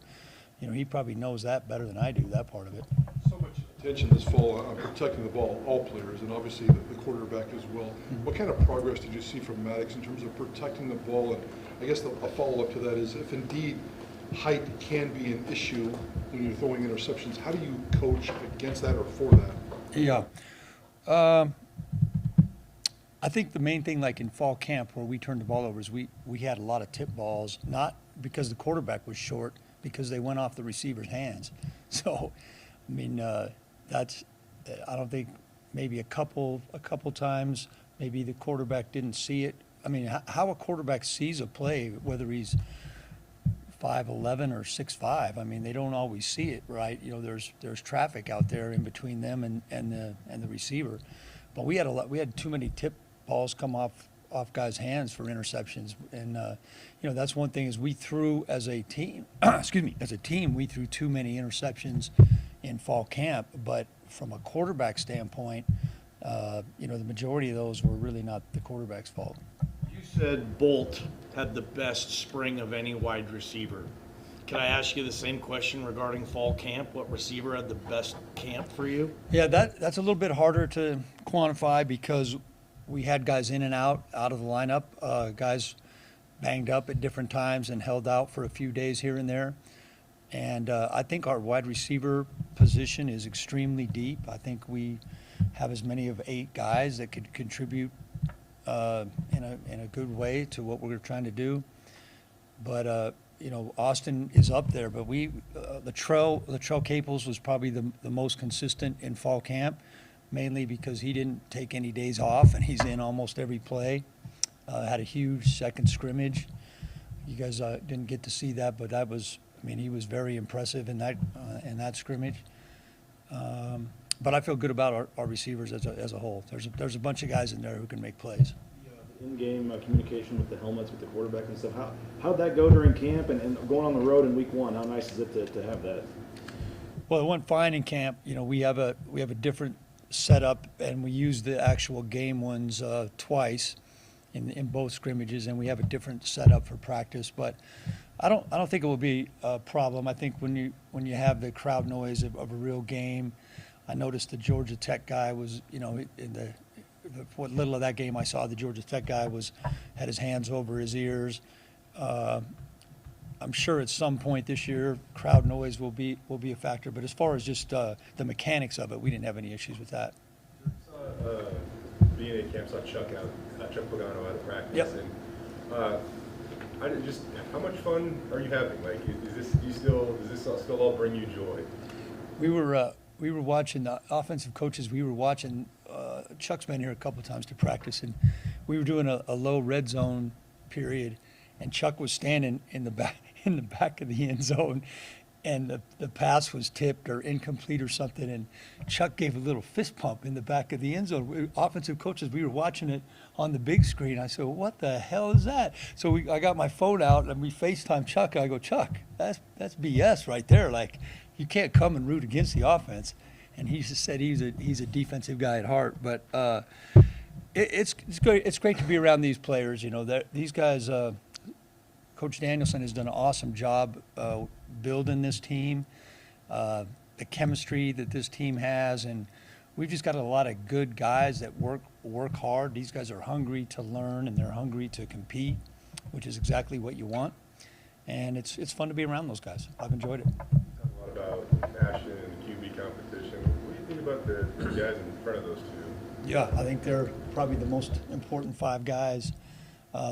he probably knows that better than I do, that part of it. So much attention this fall on protecting the ball, all players, and obviously the quarterback as well. What kind of progress did you see from Maddox in terms of protecting the ball? And I guess a follow-up to that is, if indeed height can be an issue when you're throwing interceptions, how do you coach against that or for that? Yeah. I think the main thing, like in fall camp where we turned the ball over, is we had a lot of tip balls, not because the quarterback was short, because they went off the receiver's hands. So, I mean, that's, I don't think, maybe a couple times, maybe the quarterback didn't see it. I mean, how a quarterback sees a play, whether he's 5'11" or 6'5", I mean, they don't always see it, right? There's traffic out there in between them and the receiver. But we had too many tip balls come off off guys' hands for interceptions. And, that's one thing is we threw as a team, as a team, we threw too many interceptions in fall camp. But from a quarterback standpoint, the majority of those were really not the quarterback's fault. You said Bolt had the best spring of any wide receiver. Can I ask you the same question regarding fall camp? What receiver had the best camp for you? Yeah, that's a little bit harder to quantify because we had guys in and out of the lineup, guys banged up at different times and held out for a few days here and there. And I think our wide receiver position is extremely deep. I think we have as many of 8 guys that could contribute in a good way to what we're trying to do. But Austin is up there. But Latrell Caples was probably the most consistent in fall camp, mainly because he didn't take any days off and he's in almost every play. Had a huge second scrimmage. You guys didn't get to see that, but that was. He was very impressive in that scrimmage. But I feel good about our receivers as a whole. There's a bunch of guys in there who can make plays. The in-game communication with the helmets, with the quarterback and stuff. How'd that go during camp and going on the road in week 1? How nice is it to have that? Well, it went fine in camp. We have a different setup, and we use the actual game ones twice in both scrimmages, and we have a different setup for practice. But I don't think it will be a problem. I think when you have the crowd noise of a real game, I noticed the Georgia Tech guy was, in what little of that game I saw, the Georgia Tech guy had his hands over his ears. I'm sure at some point this year, crowd noise will be a factor. But as far as just the mechanics of it, we didn't have any issues with that. Being at camp, saw Chuck Pagano out of practice. Yep. And how much fun are you having? Like, does this still all bring you joy? We were watching the offensive coaches. We were watching. Chuck's been here a couple of times to practice, and we were doing a low red zone period, and Chuck was standing in the back of the end zone, and the pass was tipped or incomplete or something, and Chuck gave a little fist pump in the back of the end zone. Offensive coaches, we were watching it on the big screen. I said, "What the hell is that?" So I got my phone out and we FaceTime Chuck. I go, "Chuck, that's BS right there. Like, you can't come and root against the offense." And he just said he's a defensive guy at heart. But it's great. It's great to be around these players. These guys. Coach Danielsen has done an awesome job building this team, the chemistry that this team has, and we've just got a lot of good guys that work hard. These guys are hungry to learn and they're hungry to compete, which is exactly what you want. And it's fun to be around those guys. I've enjoyed it. Talk a lot about Ashton and the QB competition. What do you think about the guys in front of those two? Yeah, I think they're probably the most important 5 guys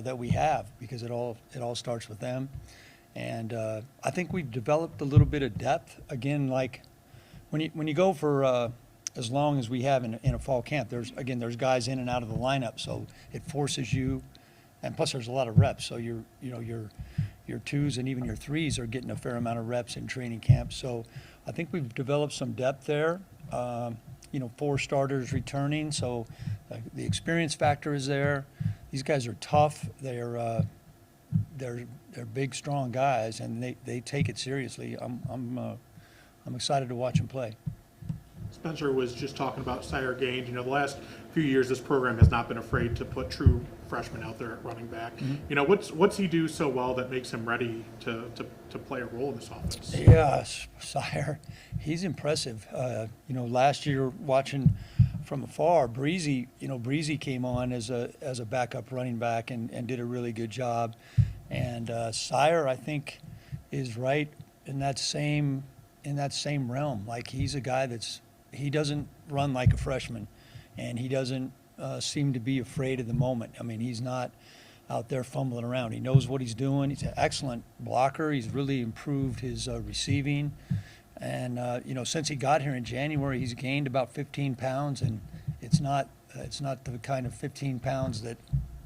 that we have, because it all starts with them. And I think we've developed a little bit of depth. Again, like when you go for as long as we have in a fall camp, there's guys in and out of the lineup, so it forces you, and plus there's a lot of reps. So your 2s and even your 3s are getting a fair amount of reps in training camp. So I think we've developed some depth there. 4 starters returning, so the experience factor is there. These guys are tough. They're big, strong guys, and they take it seriously. I'm excited to watch them play. Spencer was just talking about Sire Gaines. The last few years, this program has not been afraid to put true freshmen out there at running back. Mm-hmm. What's he do so well that makes him ready to play a role in this offense? Yeah, Sire, he's impressive. Last year watching from afar, Breezy came on as a backup running back and did a really good job. And Sire, I think, is right in that same realm. Like, he's a guy he doesn't run like a freshman, and he doesn't seem to be afraid of the moment. He's not out there fumbling around. He knows what he's doing. He's an excellent blocker. He's really improved his receiving. And, since he got here in January, he's gained about 15 pounds, and it's not the kind of 15 pounds that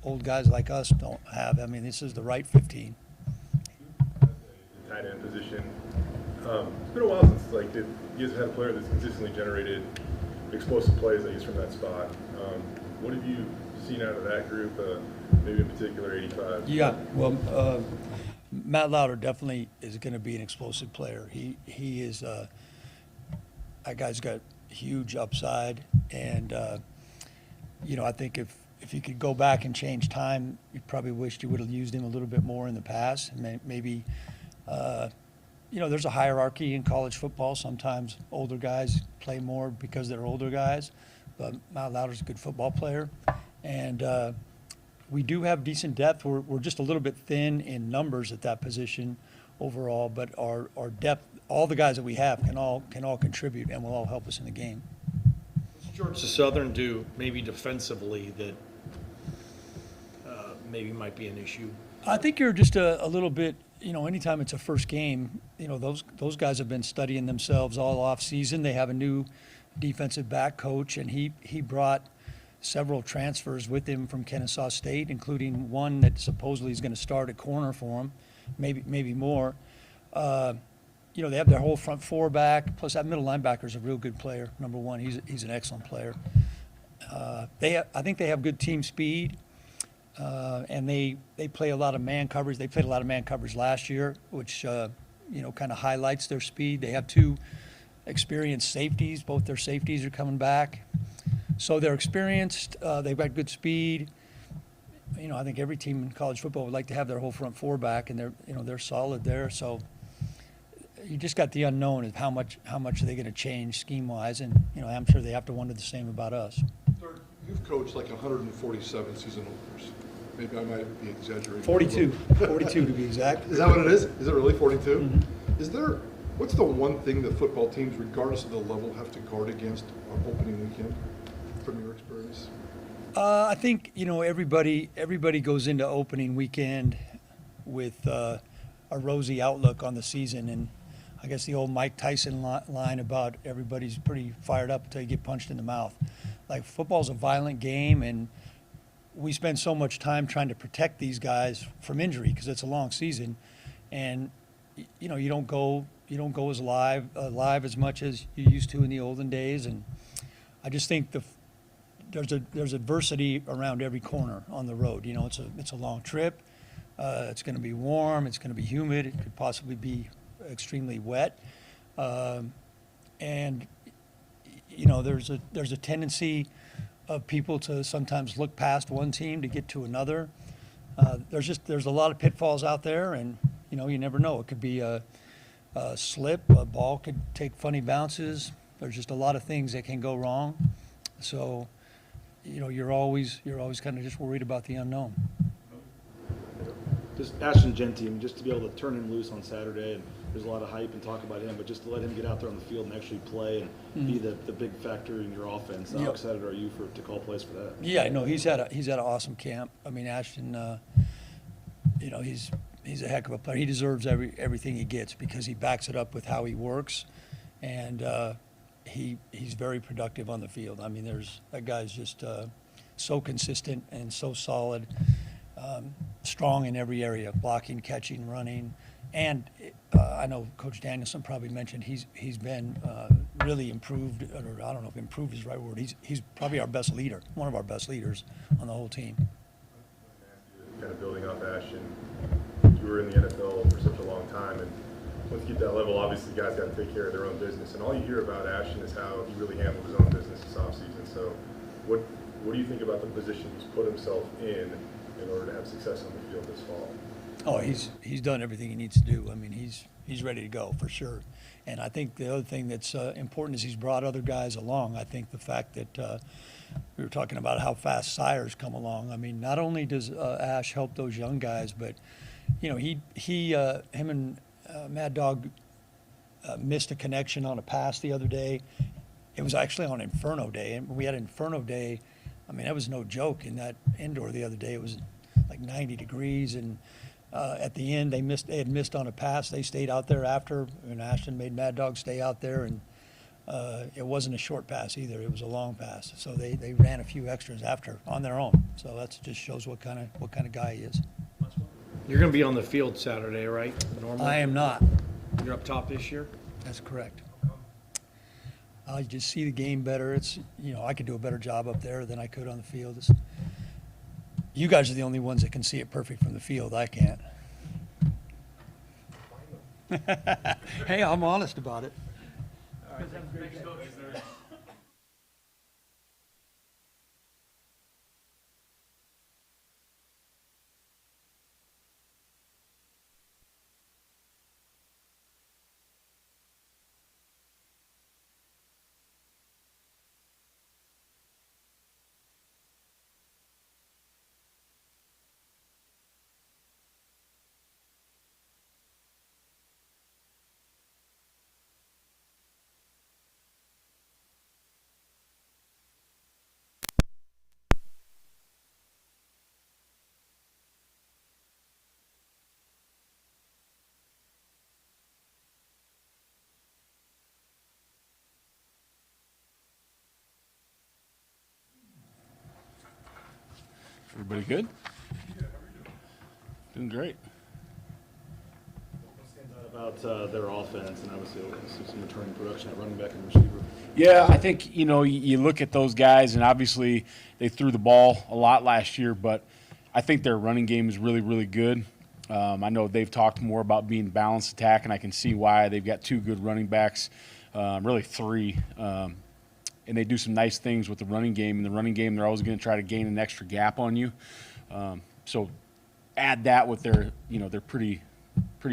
old guys like us don't have. This is the right 15. Tight end position. It's been a while since you guys have had a player that's consistently generated explosive plays, at least from that spot. What have you seen out of that group? maybe in particular 85? Yeah, well, Matt Lauder definitely is going to be an explosive player. He is, that guy's got huge upside, and, I think if you could go back and change time, you probably wished you would have used him a little bit more in the past. Maybe, there's a hierarchy in college football. Sometimes older guys play more because they're older guys, but Matt Lauder's a good football player. And we do have decent depth. We're just a little bit thin in numbers at that position overall, but our depth, all the guys that we have can all contribute and will all help us in the game. What's Georgia Southern do maybe defensively that maybe might be an issue? I think you're just a little bit, anytime it's a first game, those guys have been studying themselves all off season. They have a new defensive back coach, and he brought several transfers with him from Kennesaw State, including one that supposedly is going to start at corner for him, maybe more. They have their whole front four back, plus that middle linebacker is a real good player. Number one, he's an excellent player. I think they have good team speed. And they play a lot of man coverage. They played a lot of man coverage last year, which, kind of highlights their speed. They have two experienced safeties. Both their safeties are coming back. So they're experienced. They've got good speed. I think every team in college football would like to have their whole front four back, and they're solid there. So you just got the unknown of how much are they going to change scheme-wise, and, I'm sure they have to wonder the same about us. Dirk, you've coached like 147 season openers. Maybe I might be exaggerating. 42 to be exact. Is that what it is? Is it really 42? Mm-hmm. What's the one thing that football teams, regardless of the level, have to guard against on opening weekend, from your experience? I think, everybody goes into opening weekend with a rosy outlook on the season. And I guess the old Mike Tyson line about everybody's pretty fired up until you get punched in the mouth. Like, football's a violent game, and we spend so much time trying to protect these guys from injury because it's a long season. And, you don't go as live as much as you used to in the olden days. And I just think there's adversity around every corner on the road. It's a long trip. It's going to be warm. It's going to be humid. It could possibly be extremely wet. And there's a tendency of people to sometimes look past one team to get to another. There's a lot of pitfalls out there, and you never know. It could be a slip. A ball could take funny bounces. There's just a lot of things that can go wrong. So, you're always kind of just worried about the unknown. Just Ashton Genty, just to be able to turn him loose on Saturday, and there's a lot of hype and talk about him, but just to let him get out there on the field and actually play and be the big factor in your offense. How excited are you to call plays for that? Yeah, no, he's had an awesome camp. I mean, Ashton, he's a heck of a player. He deserves everything he gets because he backs it up with how he works, and he's very productive on the field. I mean, that guy's just so consistent and so solid. Strong in every area, blocking, catching, running. And I know Coach Danielsen probably mentioned he's been really improved, or I don't know if improved is the right word. He's probably our best leader, one of our best leaders on the whole team. Kind of building off Ashton, you were in the NFL for such a long time, and once you get that level, obviously guys got to take care of their own business. And all you hear about Ashton is how he really handled his own business this offseason. So what do you think about the position he's put himself in order to have success on the field this fall? Oh, he's done everything he needs to do. I mean, he's ready to go for sure. And I think the other thing that's important is he's brought other guys along. I think the fact that we were talking about how fast Sire's come along. I mean, not only does Ash help those young guys, but him and Mad Dog missed a connection on a pass the other day. It was actually on Inferno Day, and we had Inferno Day. I mean, that was no joke in that indoor the other day. It was like 90 degrees, and at the end they had missed on a pass. They stayed out there after, and Ashton made Mad Dog stay out there, and it wasn't a short pass either. It was a long pass. So they ran a few extras after on their own. So that just shows what kind of guy he is. You're going to be on the field Saturday, right? Normally? I am not. You're up top this year? That's correct. I just see the game better. It's I could do a better job up there than I could on the field. You guys are the only ones that can see it perfect from the field. I can't. Hey, I'm honest about it. Everybody good? Doing great. What stands out about their offense, and obviously some returning production at running back and receiver? Yeah, I think, you look at those guys, and obviously they threw the ball a lot last year, but I think their running game is really, really good. I know they've talked more about being balanced attack, and I can see why. They've got 2 good running backs, really 3. And they do some nice things with the running game. In the running game, they're always going to try to gain an extra gap on you. So add that with their pretty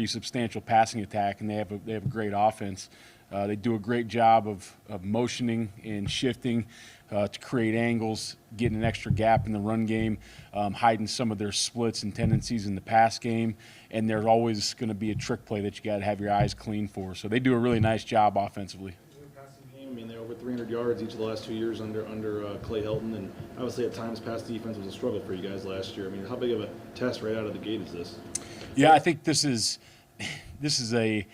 substantial passing attack, and they have a great offense. They do a great job of motioning and shifting to create angles, getting an extra gap in the run game, hiding some of their splits and tendencies in the pass game. And there's always going to be a trick play that you got to have your eyes clean for. So they do a really nice job offensively. I mean, they're over 300 yards each of the last 2 years under Clay Helton, and obviously at times pass defense was a struggle for you guys last year. I mean, how big of a test right out of the gate is this? Yeah, I think this is a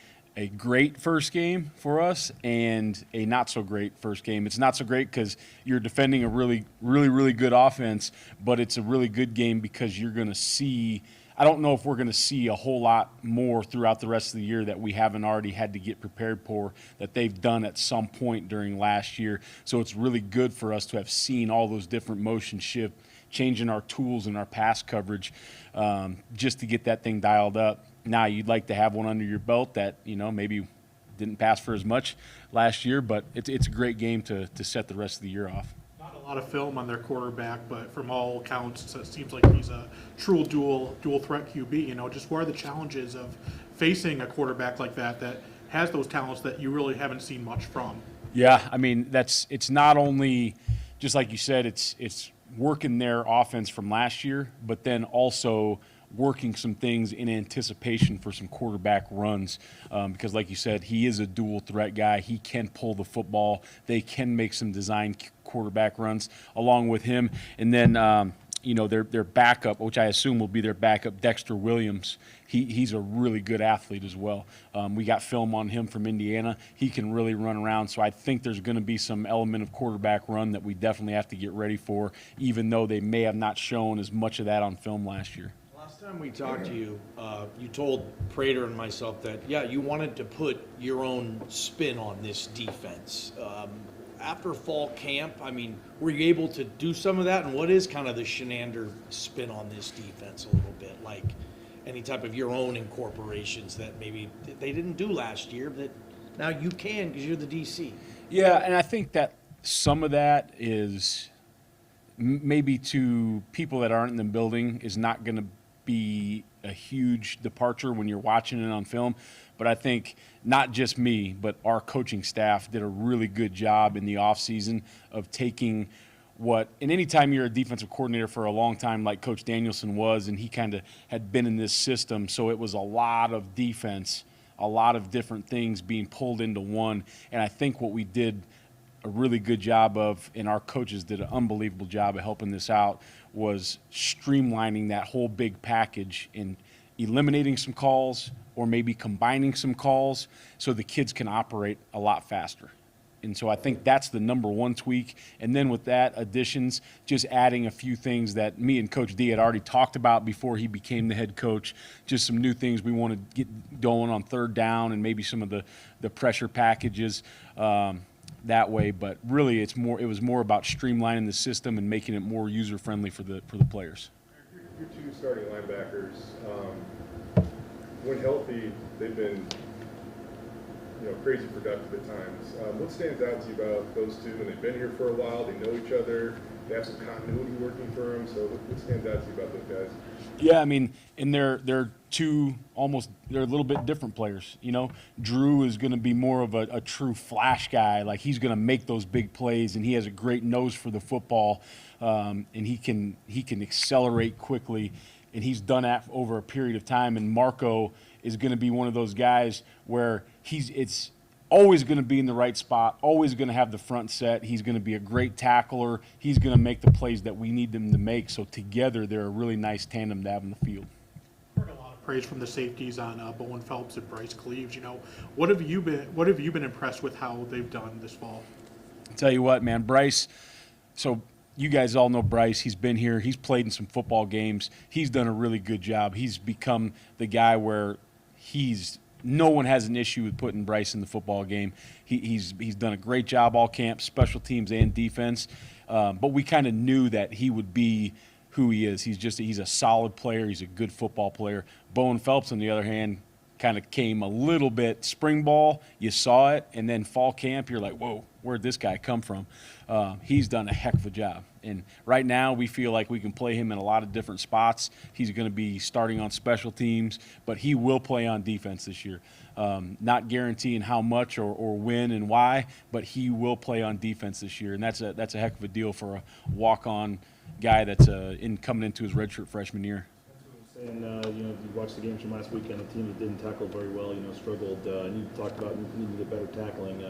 great first game for us and a not so great first game. It's not so great because you're defending a really, really, really good offense, but it's a really good game because you're going to see. I don't know if we're going to see a whole lot more throughout the rest of the year that we haven't already had to get prepared for, that they've done at some point during last year. So it's really good for us to have seen all those different motion shift, changing our tools and our pass coverage just to get that thing dialed up. Now, you'd like to have one under your belt that, maybe didn't pass for as much last year, but it's a great game to set the rest of the year off. Not a lot of film on their quarterback, but from all accounts, it seems like he's a true dual threat QB. Just what are the challenges of facing a quarterback like that has those talents that you really haven't seen much from? Yeah, I mean, it's not only, just like you said, it's working their offense from last year, but then also working some things in anticipation for some quarterback runs because, like you said, he is a dual threat guy. He can pull the football. They can make some design quarterback runs along with him. And then, their backup, which I assume will be their backup, Dexter Williams, he's a really good athlete as well. We got film on him from Indiana. He can really run around. So I think there's going to be some element of quarterback run that we definitely have to get ready for, even though they may have not shown as much of that on film last year. Last time we talked to you, you told Prater and myself that, you wanted to put your own spin on this defense. After fall camp, I mean, were you able to do some of that? And what is kind of the Chinander spin on this defense a little bit? Like any type of your own incorporations that maybe they didn't do last year that now you can because you're the DC? Yeah, and I think that some of that is maybe to people that aren't in the building is not going to be a huge departure when you're watching it on film. But I think not just me, but our coaching staff did a really good job in the offseason of taking and anytime you're a defensive coordinator for a long time like Coach Danielsen was, and he kind of had been in this system, so it was a lot of defense, a lot of different things being pulled into one. And I think what we did a really good job of, and our coaches did an unbelievable job of helping this out, was streamlining that whole big package and eliminating some calls or maybe combining some calls so the kids can operate a lot faster. And so I think that's the number one tweak. And then with that, additions, just adding a few things that me and Coach D had already talked about before he became the head coach, just some new things we want to get going on third down and maybe some of the pressure packages that way. But really it was more about streamlining the system and making it more user-friendly for the players. your two starting linebackers, when healthy, they've been crazy productive at times. What stands out to you about those two? And they've been here for a while. They know each other. They have some continuity working for them. So what stands out to you about those guys? Yeah, I mean, and they're a little bit different players. Drew is going to be more of a true flash guy. Like, he's going to make those big plays, and he has a great nose for the football, and he can accelerate quickly, and he's done that over a period of time. And Marco is going to be one of those guys where it's always going to be in the right spot, always going to have the front set. He's going to be a great tackler. He's going to make the plays that we need them to make. So together, they're a really nice tandem to have in the field. Heard a lot of praise from the safeties on Bowen Phelps and Bryce Cleaves. What have you been impressed with how they've done this fall? I'll tell you what, man, Bryce. So you guys all know Bryce. He's been here. He's played in some football games. He's done a really good job. He's become the guy where no one has an issue with putting Bryce in the football game. He's done a great job all camp, special teams and defense. But we kind of knew that he would be who he is. He's a solid player. He's a good football player. Bowen Phelps, on the other hand, kind of came a little bit spring ball. You saw it, and then fall camp, you're like, whoa, where'd this guy come from? He's done a heck of a job. And right now we feel like we can play him in a lot of different spots. He's going to be starting on special teams, but he will play on defense this year. Not guaranteeing how much or when and why, but he will play on defense this year. And that's a heck of a deal for a walk-on guy that's coming into his redshirt freshman year. And you watched the games from last weekend. A team that didn't tackle very well, struggled. And you talked about needing to get better tackling.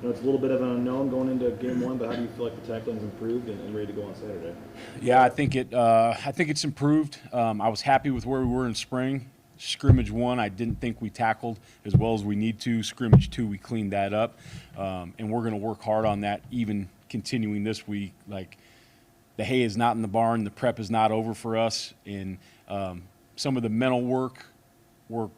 It's a little bit of an unknown going into game one, but how do you feel like the tackling's improved and ready to go on Saturday? Yeah, I think it's improved. I was happy with where we were in spring. Scrimmage 1, I didn't think we tackled as well as we need to. Scrimmage 2, we cleaned that up, and we're going to work hard on that, even continuing this week. Like, the hay is not in the barn, the prep is not over for us, and some of the mental work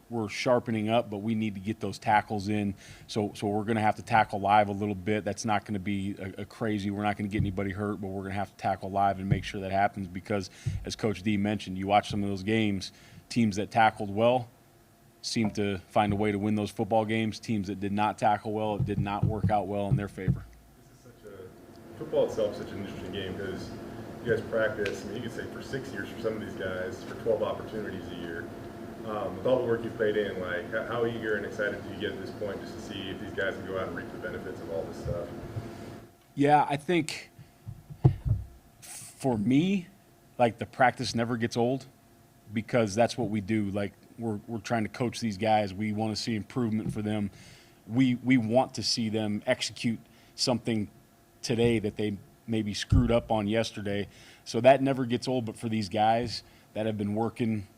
we're sharpening up, but we need to get those tackles in. So we're going to have to tackle live a little bit. That's not going to be a crazy. We're not going to get anybody hurt, but we're going to have to tackle live and make sure that happens because, as Coach D mentioned, you watch some of those games, teams that tackled well seem to find a way to win those football games. Teams that did not tackle well, it did not work out well in their favor. Football itself is such an interesting game because you guys practice, you could say for 6 years for some of these guys, for 12 opportunities a year. With all the work you've played in, how eager and excited do you get at this point just to see if these guys can go out and reap the benefits of all this stuff? Yeah, I think for me, the practice never gets old because that's what we do. We're trying to coach these guys. We want to see improvement for them. We want to see them execute something today that they maybe screwed up on yesterday. So that never gets old, but for these guys that have been working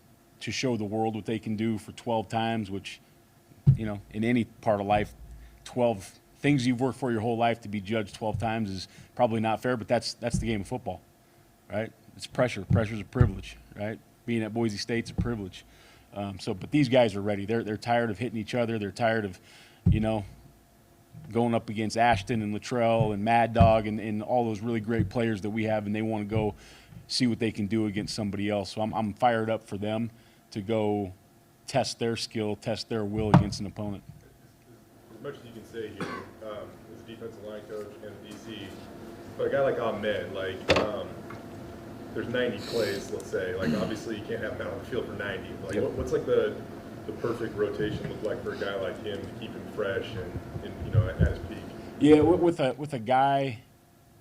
to show the world what they can do for 12 times, which, in any part of life, 12 things you've worked for your whole life to be judged 12 times is probably not fair, but that's the game of football, right? It's pressure. Pressure's a privilege, right? Being at Boise State's a privilege. But these guys are ready. They're tired of hitting each other. They're tired of, going up against Ashton and Luttrell and Mad Dog and all those really great players that we have, and they want to go see what they can do against somebody else. So I'm fired up for them to go test their skill, test their will against an opponent. As much as you can say here, as a defensive line coach and a DC, but a guy like Ahmed, there's 90 plays, let's say. Obviously you can't have him out on the field for 90. What's the perfect rotation look like for a guy like him to keep him fresh and at his peak? Yeah, with a guy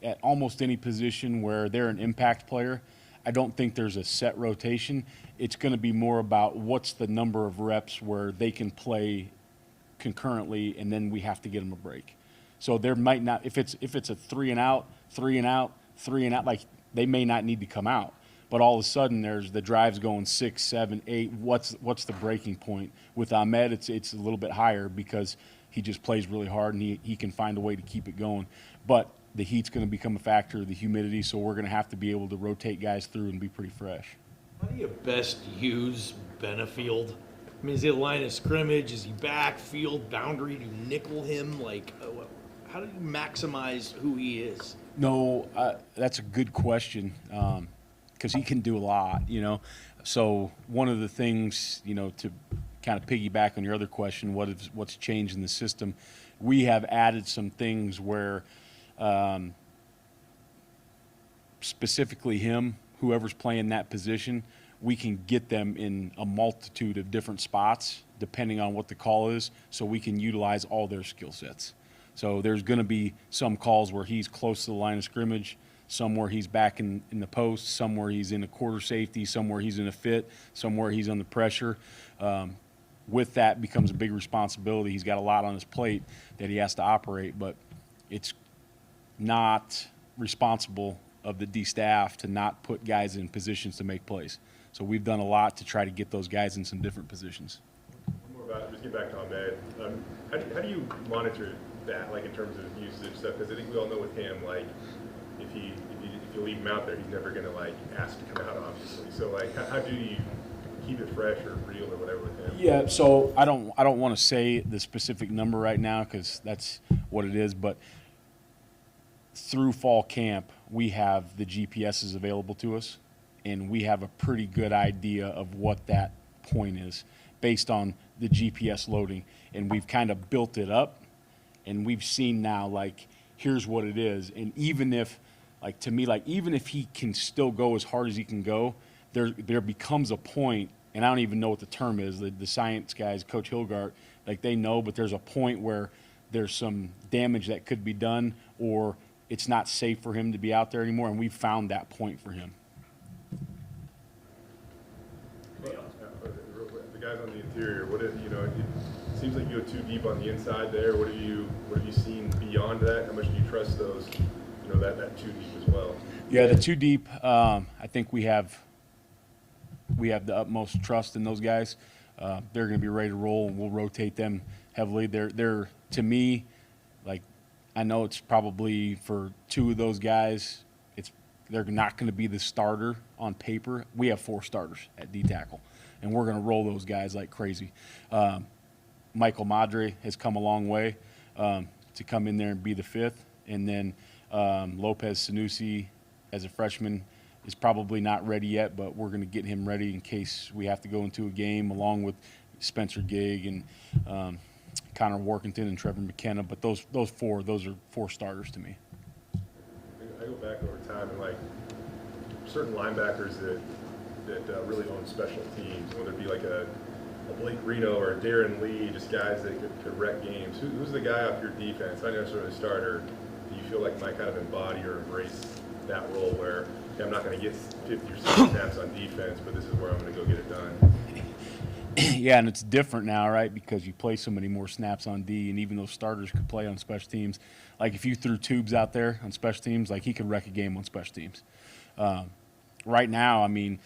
at almost any position where they're an impact player, I don't think there's a set rotation. It's going to be more about what's the number of reps where they can play concurrently, and then we have to get them a break. So there might not, if it's a 3 and out, they may not need to come out. But all of a sudden, there's the drives going 6, 7, 8. What's the breaking point? With Ahmed, it's a little bit higher because he just plays really hard and he can find a way to keep it going. But the heat's going to become a factor, the humidity, so we're going to have to be able to rotate guys through and be pretty fresh. How do you best use Benefield? Is he a line of scrimmage? Is he backfield, boundary? Do you nickel him? How do you maximize who he is? No, that's a good question. because he can do a lot, So one of the things, to kind of piggyback on your other question, what's changed in the system, we have added some things where specifically him, whoever's playing that position, we can get them in a multitude of different spots depending on what the call is, so we can utilize all their skill sets. So there's going to be some calls where he's close to the line of scrimmage, some where he's back in the post, some where he's in a quarter safety, some where he's in a fit, some where he's under pressure. With that becomes a big responsibility. He's got a lot on his plate that he has to operate, but it's not responsible of the D staff to not put guys in positions to make plays. So we've done a lot to try to get those guys in some different positions. More about, just get back to Ahmed. How do you monitor that, like in terms of usage stuff? Because I think we all know with him, like if you leave him out there, he's never going to like ask to come out, obviously. So like, how do you keep it fresh or real or whatever with him? Yeah, so I don't want to say the specific number right now because that's what it is, but through fall camp, we have the GPSs available to us, and we have a pretty good idea of what that point is based on the GPS loading, and we've kind of built it up, and we've seen now, like, here's what it is, and even if, like, to me, like, even if he can still go as hard as he can go, there becomes a point, and I don't even know what the term is, the science guys, Coach Hilgart, like, they know, but there's a point where there's some damage that could be done, or it's not safe for him to be out there anymore, and we've found that point for him. The guys on the interior, it seems like you go too deep on the inside there. What have you seen beyond that? How much do you trust those, that too deep as well? Yeah, the too deep, I think we have the utmost trust in those guys. They're going to be ready to roll, and we'll rotate them heavily. They're to me, like, I know it's probably for two of those guys, they're not going to be the starter on paper. We have 4 starters at D tackle, and we're going to roll those guys like crazy. Michael Madre has come a long way to come in there and be the 5th, and then Lopez Sanusi as a freshman is probably not ready yet, but we're going to get him ready in case we have to go into a game, along with Spencer Gigg and Connor Workington and Trevor McKenna. But those are 4 starters to me. I go back over time and like certain linebackers that really own special teams, whether it be like a Blake Reno or a Darren Lee, just guys that could wreck games. Who's the guy off your defense, not necessarily a starter, do you feel like might kind of embody or embrace that role where I'm not going to get 50 or 60 snaps on defense, but this is where I'm going to go get it done? Yeah, and it's different now, right? Because you play so many more snaps on D, and even those starters could play on special teams. Like if you threw Tubes out there on special teams, like he could wreck a game on special teams. Right now, I mean,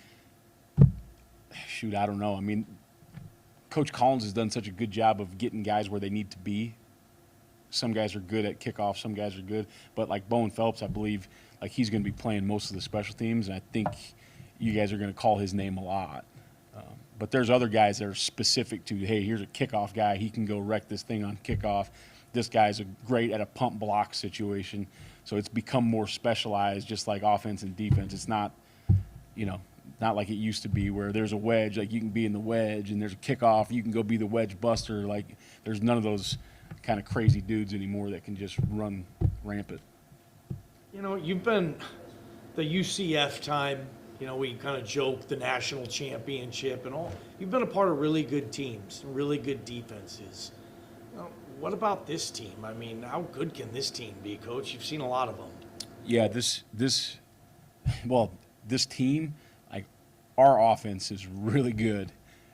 shoot, I don't know. I mean, Coach Collins has done such a good job of getting guys where they need to be. Some guys are good at kickoff, some guys are good. But like Bowen Phelps, I believe, like he's going to be playing most of the special teams, and I think you guys are going to call his name a lot. But there's other guys that are specific to, hey, here's a kickoff guy. He can go wreck this thing on kickoff. This guy's great at a pump block situation. So it's become more specialized, just like offense and defense. It's not, not like it used to be where there's a wedge, like you can be in the wedge, and there's a kickoff, you can go be the wedge buster. Like there's none of those kind of crazy dudes anymore that can just run rampant. You've been the UCF time. We kind of joke the national championship and all. You've been a part of really good teams and really good defenses. What about this team? I mean, how good can this team be, Coach? You've seen a lot of them. Yeah, this team, like our offense is really good,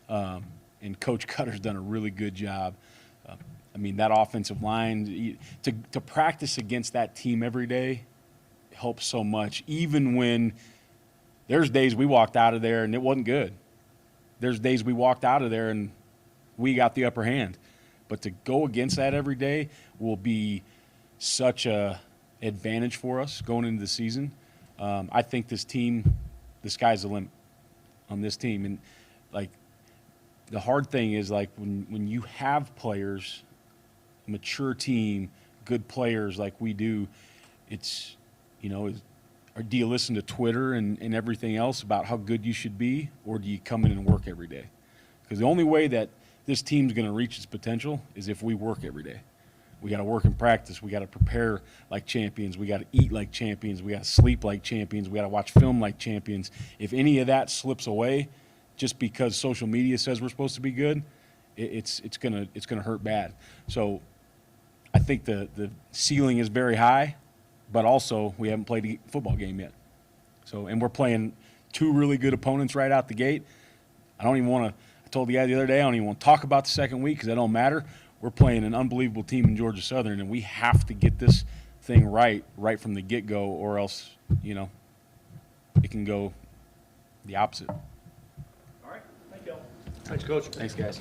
and Coach Koetter's done a really good job. I mean, that offensive line, to practice against that team every day helps so much, even when there's days we walked out of there and it wasn't good. There's days we walked out of there and we got the upper hand. But to go against that every day will be such a advantage for us going into the season. I think this team, the sky's the limit on this team. And, like, the hard thing is, like, when you have players, mature team, good players like we do, it's, or do you listen to Twitter and everything else about how good you should be, or do you come in and work every day? Because the only way that this team's going to reach its potential is if we work every day. We got to work in practice. We got to prepare like champions. We got to eat like champions. We got to sleep like champions. We got to watch film like champions. If any of that slips away, just because social media says we're supposed to be good, it's gonna hurt bad. So I think the ceiling is very high, but also we haven't played a football game yet. So, and we're playing two really good opponents right out the gate. I don't even want to. I told the guy the other day I don't even want to talk about the second week because that don't matter. We're playing an unbelievable team in Georgia Southern, and we have to get this thing right from the get-go, or else, it can go the opposite. All right, thank you all. Thanks, Coach. Thanks, guys.